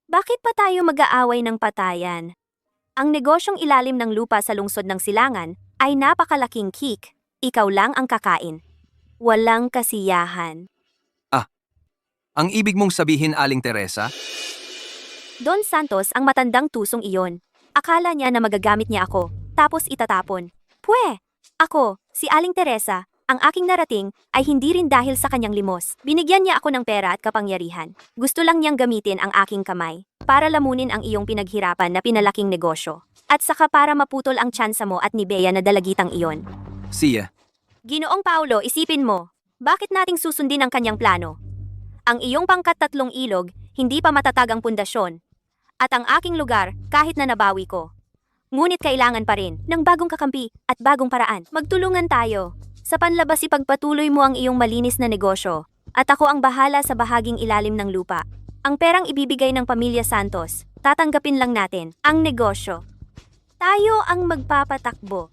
Bakit pa tayo mag-aaway ng patayan? Ang negosyong ilalim ng lupa sa lungsod ng Silangan ay napakalaking kick. Ikaw lang ang kakain. Walang kasiyahan. Ang ibig mong sabihin, Aling Teresa? Don Santos ang matandang tusong iyon. Akala niya na magagamit niya ako, tapos itatapon. Pwe! Ako, si Aling Teresa, ang aking narating ay hindi rin dahil sa kanyang limos. Binigyan niya ako ng pera at kapangyarihan. Gusto lang niyang gamitin ang aking kamay para lamunin ang iyong pinaghirapan na pinalaking negosyo. At saka para maputol ang tsansa mo at ni Bea na dalagitang iyon. Siya. Ginoong Paulo, isipin mo, bakit nating susundin ang kanyang plano? Ang iyong pangkat tatlong ilog, hindi pa matatag ang pundasyon. At ang aking lugar, kahit na nabawi ko. Ngunit kailangan pa rin ng bagong kakampi at bagong paraan. Magtulungan tayo. Sa panlabas ipagpatuloy mo ang iyong malinis na negosyo. At ako ang bahala sa bahaging ilalim ng lupa. Ang perang ibibigay ng pamilya Santos, tatanggapin lang natin ang negosyo. Tayo ang magpapatakbo.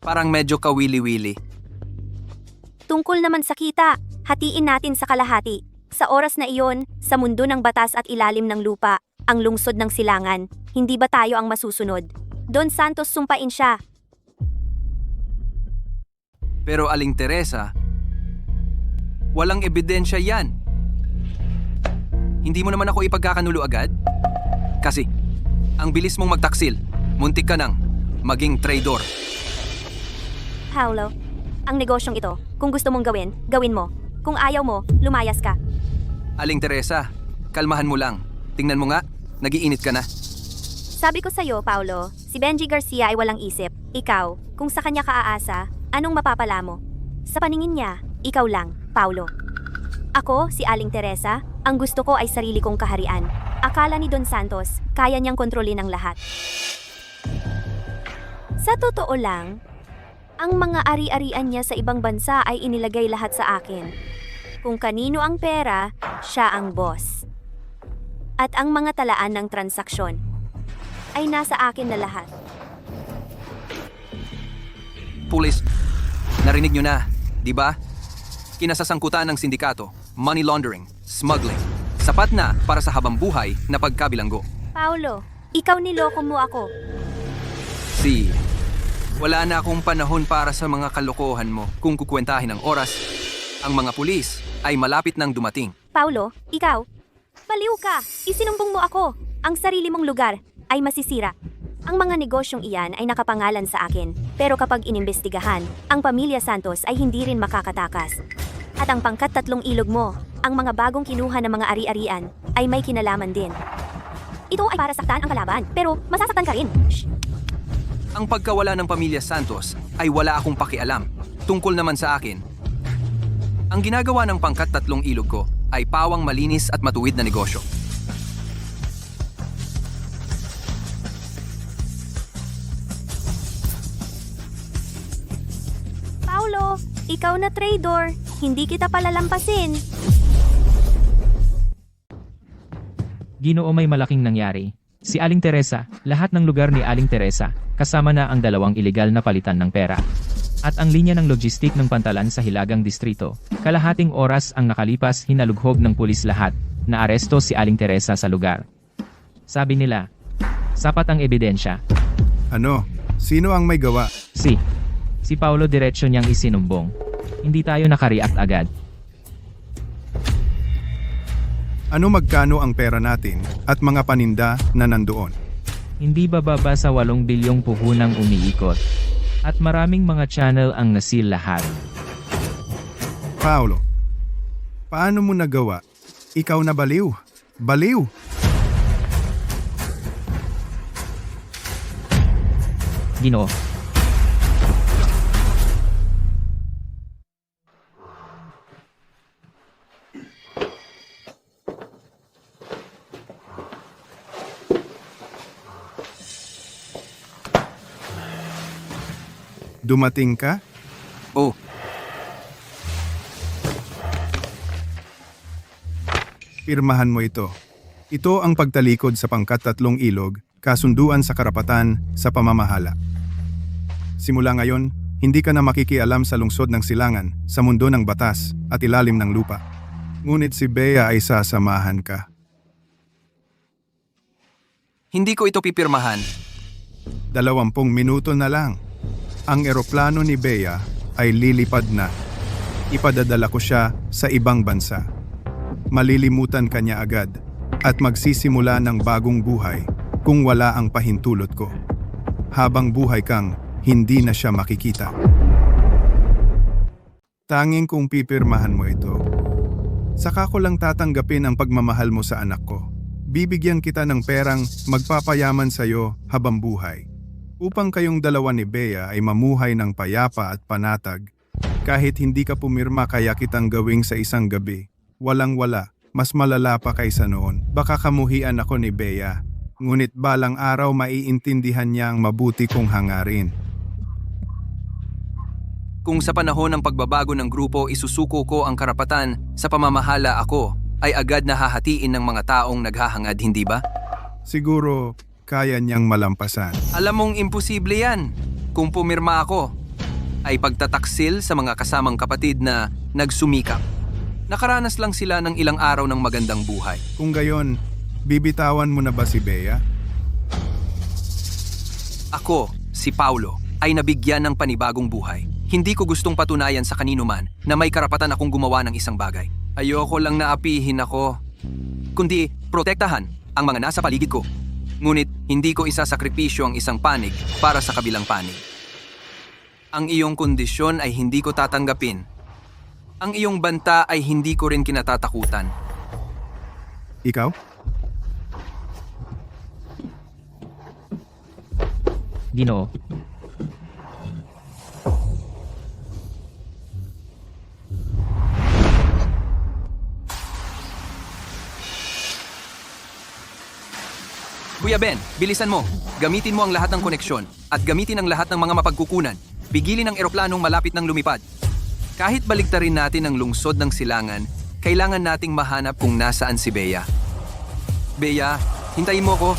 Parang medyo kawili-wili. Tungkol naman sa kita, hatiin natin sa kalahati. Sa oras na iyon, sa mundo ng batas at ilalim ng lupa, ang lungsod ng Silangan, hindi ba tayo ang masusunod? Don Santos, sumpain siya. Pero Aling Teresa, walang ebidensya yan. Hindi mo naman ako ipagkakanulo agad? Kasi, ang bilis mong magtaksil, muntik ka nang maging traidor. Paulo, ang negosyong ito, kung gusto mong gawin, gawin mo. Kung ayaw mo, lumayas ka. Aling Teresa, kalmahan mo lang. Tingnan mo nga, nagiinit ka na. Sabi ko sa'yo, Paulo, si Benji Garcia ay walang isip. Ikaw, kung sa kanya ka aasa, anong mapapala mo? Sa paningin niya, ikaw lang, Paulo. Ako, si Aling Teresa, ang gusto ko ay sarili kong kaharian. Akala ni Don Santos, kaya niyang kontrolin ang lahat. Sa totoo lang, ang mga ari-arian niya sa ibang bansa ay inilagay lahat sa akin. Kung kanino ang pera, siya ang boss. At ang mga talaan ng transaksyon. ay nasa akin na lahat. Pulis, narinig nyo na, di ba? Kinasasangkutan ng sindikato, money laundering, smuggling. Sapat na para sa habambuhay na pagkabilanggo. Paulo, ikaw niloko mo ako. Wala na akong panahon para sa mga kalokohan mo. Kung kukwentahin ang oras, ang mga pulis ay malapit nang dumating. Paulo, ikaw? Baliw ka! Isinumbong mo ako! Ang sarili mong lugar ay masisira. Ang mga negosyong iyan ay nakapangalan sa akin. Pero kapag inimbestigahan, ang pamilya Santos ay hindi rin makakatakas. At ang pangkat 3 ilog mo, ang mga bagong kinuha ng mga ari-arian, ay may kinalaman din. Ito ay para saktan ang kalaban, pero masasaktan ka rin. Shh. Ang pagkawala ng pamilya Santos ay wala akong pakialam. Tungkol naman sa akin, ang ginagawa ng pangkat 3 ilog ko ay pawang malinis at matuwid na negosyo. Paulo, ikaw na traidor. Hindi kita palalampasin. Ginoo, may malaking nangyari. Si Aling Teresa, lahat ng lugar ni Aling Teresa, kasama na ang 2 ilegal na palitan ng pera. At ang linya ng logistik ng Pantalan sa Hilagang Distrito. Kalahating oras ang nakalipas, hinalughog ng pulis lahat, na aresto si Aling Teresa sa lugar. Sabi nila, sapat ang ebidensya. Ano? Sino ang may gawa? Si Paulo diretsyo niyang isinumbong. Hindi tayo nakareact agad. Ano magkano ang pera natin at mga paninda na nandoon? Hindi bababa sa 8 bilyong puhunang umiikot. At maraming mga channel ang nasil lahat. Paulo, paano mo nagawa? Ikaw na baliw. Baliw! Ginoo. Dumating ka? Oh, Pirmahan mo ito. Ito ang pagtalikod sa pangkat 3 ilog, kasunduan sa karapatan sa pamamahala. Simula ngayon, hindi ka na makikialam sa lungsod ng silangan, sa mundo ng batas at ilalim ng lupa. Ngunit si Bea ay sasamahan ka. hindi ko ito pipirmahan. 20 minuto na lang. Ang eroplano ni Bea ay lilipad na. Ipadadala ko siya sa ibang bansa. Malilimutan ka niya agad at magsisimula ng bagong buhay kung wala ang pahintulot ko. Habang buhay kang, hindi na siya makikita. Tanging kung pipirmahan mo ito, saka ko lang tatanggapin ang pagmamahal mo sa anak ko. Bibigyan kita ng perang magpapayaman sa iyo habang buhay. Upang kayong dalawa ni Bea ay mamuhay ng payapa at panatag. Kahit hindi ka pumirma kaya kitang gawing sa isang gabi. Walang-wala, mas malala pa kaysa noon. Baka kamuhian ako ni Bea. Ngunit balang araw maiintindihan niya ang mabuti kong hangarin. Kung sa panahon ng pagbabago ng grupo isusuko ko ang karapatan sa pamamahala ako, ay agad na hahatiin ng mga taong naghahangad, hindi ba? Siguro, kaya niyang malampasan. Alam mong imposible yan. Kung pumirma ako, ay pagtataksil sa mga kasamang kapatid na nagsumikap. Nakaranas lang sila ng ilang araw ng magandang buhay. Kung gayon, bibitawan mo na ba si Bea? Ako, si Paulo, ay nabigyan ng panibagong buhay. Hindi ko gustong patunayan sa kanino man na may karapatan akong gumawa ng isang bagay. Ayoko lang na apihin ako, kundi protektahan ang mga nasa paligid ko. Ngunit hindi ko isasakripisyo ang isang panig para sa kabilang panig. Ang iyong kondisyon ay hindi ko tatanggapin. Ang iyong banta ay hindi ko rin kinatatakutan. Ikaw? Ginoo. Kuya Ben, bilisan mo. Gamitin mo ang lahat ng koneksyon at gamitin ang lahat ng mga mapagkukunan. Pigilin ang eroplanong malapit ng lumipad. Kahit baliktarin natin ang lungsod ng silangan, kailangan nating mahanap kung nasaan si Bea. Bea, hintayin mo ko.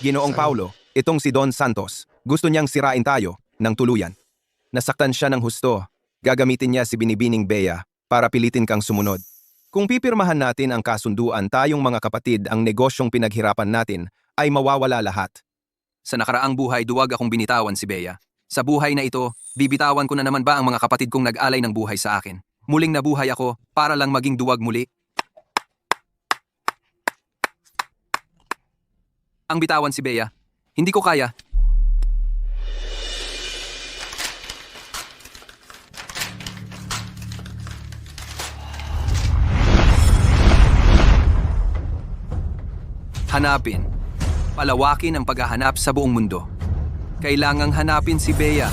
Ginoong Paulo, itong si Don Santos, gusto niyang sirain tayo ng tuluyan. Nasaktan siya ng husto. Gagamitin niya si Binibining Bea para pilitin kang sumunod. Kung pipirmahan natin ang kasunduan, tayong mga kapatid, ang negosyong pinaghirapan natin ay mawawala lahat. Sa nakaraang buhay, duwag akong binitawan si Bea. Sa buhay na ito, bibitawan ko na naman ba ang mga kapatid kong nag-alay ng buhay sa akin? Muling nabuhay ako para lang maging duwag muli. Ang bitawan si Bea. Hindi ko kaya. Hanapin. Palawakin ang paghahanap sa buong mundo. Kailangang hanapin si Bea.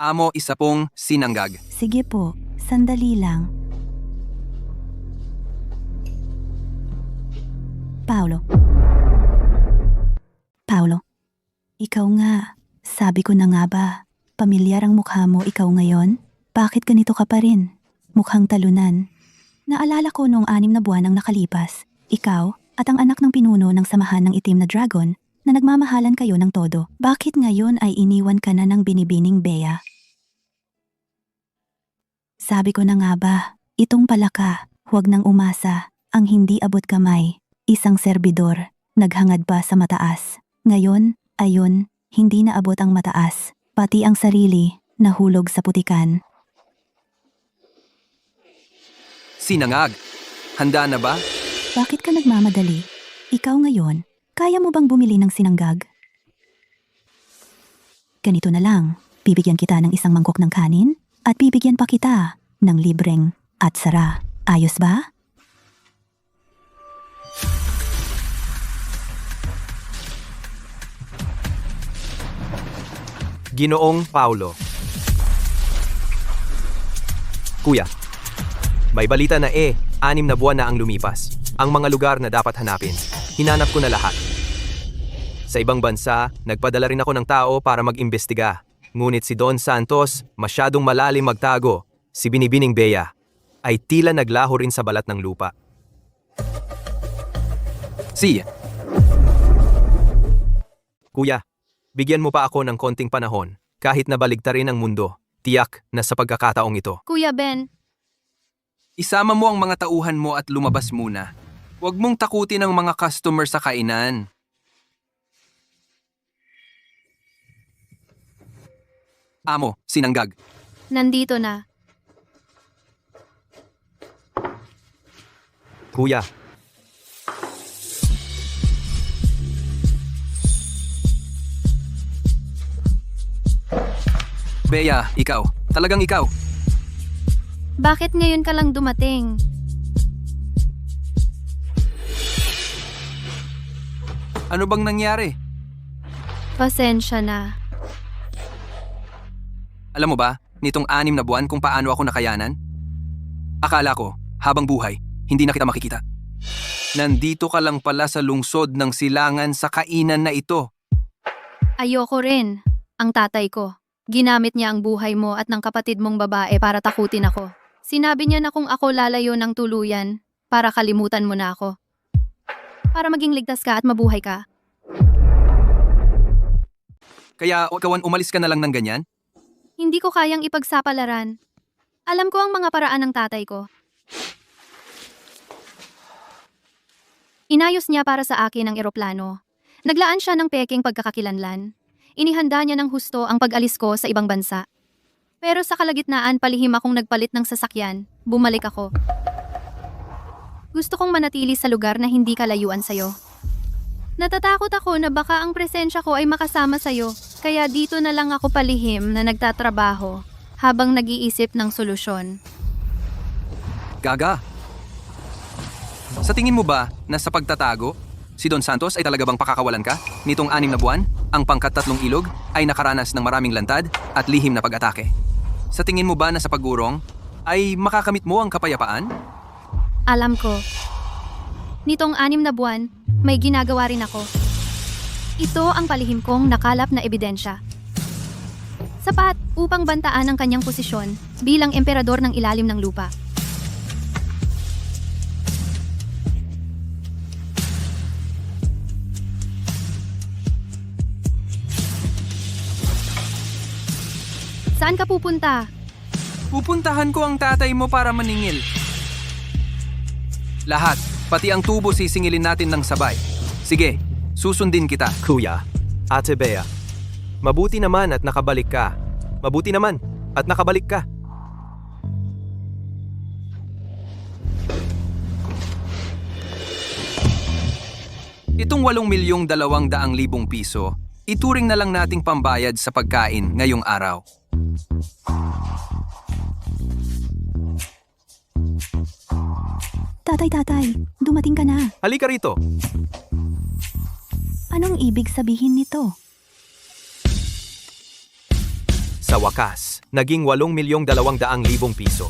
Amo, isa pong sinanggag. Sige po, sandali lang. Paulo, ikaw nga. Sabi ko na nga ba, pamilyar ang mukha mo, ikaw ngayon? Bakit ganito ka pa rin? Mukhang talunan. Naalala ko noong 6 na buwan ang nakalipas. Ikaw at ang anak ng pinuno ng samahan ng itim na dragon na nagmamahalan kayo ng todo. Bakit ngayon ay iniwan ka na ng Binibining Bea? Sabi ko na nga ba, itong palaka, huwag nang umasa, ang hindi abot kamay, isang serbidor, naghangad pa sa mataas. Ngayon, ayun, hindi na abot ang mataas, pati ang sarili, nahulog sa putikan. Sinangag. Handa na ba? Bakit ka nagmamadali? Ikaw ngayon, kaya mo bang bumili ng sinanggag? Ganito na lang, bibigyan kita ng isang mangkok ng kanin, at bibigyan pa kita ng libreng atsara. Ayos ba? Ginoong Paulo. Kuya, may balita na 6 na buwan na ang lumipas. Ang mga lugar na dapat hanapin, hinanap ko na lahat. Sa ibang bansa, nagpadala rin ako ng tao para mag-imbestiga. Ngunit si Don Santos, masyadong malalim magtago. Si Binibining Bea ay tila naglaho rin sa balat ng lupa. Kuya, bigyan mo pa ako ng konting panahon. Kahit nabaligtarin ang mundo, tiyak na sa pagkakataong ito. Kuya Ben, Isama mo ang mga tauhan mo at lumabas muna. Huwag mong takutin ang mga customer sa kainan. Amo, sinanggag. nandito na. Kuya, Bea, ikaw. Talagang ikaw. Bakit ngayon ka lang dumating? Ano bang nangyari? Pasensya na. Alam mo ba, nitong 6 na buwan kung paano ako nakayanan? Akala ko, habang buhay, hindi na kita makikita. Nandito ka lang pala sa lungsod ng silangan sa kainan na ito. Ayoko rin. Ang tatay ko. Ginamit niya ang buhay mo at ng kapatid mong babae para takutin ako. Sinabi niya na kung ako lalayo ng tuluyan, para kalimutan mo na ako. Para maging ligtas ka at mabuhay ka. Kaya ikawan umalis ka na lang ng ganyan? Hindi ko kayang ipagsapalaran. Alam ko ang mga paraan ng tatay ko. Inayos niya para sa akin ang eroplano. Naglaan siya ng peking pagkakakilanlan. Inihanda niya ng husto ang pag-alis ko sa ibang bansa. Pero sa kalagitnaan, palihim akong nagpalit ng sasakyan. Bumalik ako. Gusto kong manatili sa lugar na hindi kalayuan sa'yo. Natatakot ako na baka ang presensya ko ay makasama sa'yo. Kaya dito na lang ako palihim na nagtatrabaho habang nag-iisip ng solusyon. Gaga. Sa tingin mo ba na sa pagtatago, si Don Santos ay talaga bang pakakawalan ka? Nitong 6 na buwan, ang pangkat 3 ilog ay nakaranas ng maraming lantad at lihim na pag-atake. Sa tingin mo ba na sa pagurong ay makakamit mo ang kapayapaan? Alam ko. Nitong 6 na buwan, may ginagawa rin ako. Ito ang palihim kong nakalap na ebidensya. Sapat upang bantaan ang kanyang posisyon bilang emperador ng ilalim ng lupa. Saan ka pupunta? Pupuntahan ko ang tatay mo para maningil. Lahat, pati ang tubo sisingilin natin ng sabay. Sige, susundin kita. Kuya, Ate Bea, mabuti naman at nakabalik ka. Mabuti naman at nakabalik ka. Itong 8,200,000 piso, ituring na lang nating pambayad sa pagkain ngayong araw. Tatay, dumating ka na. Halika rito. Anong ibig sabihin nito? Sa wakas, naging 8,200,000 piso.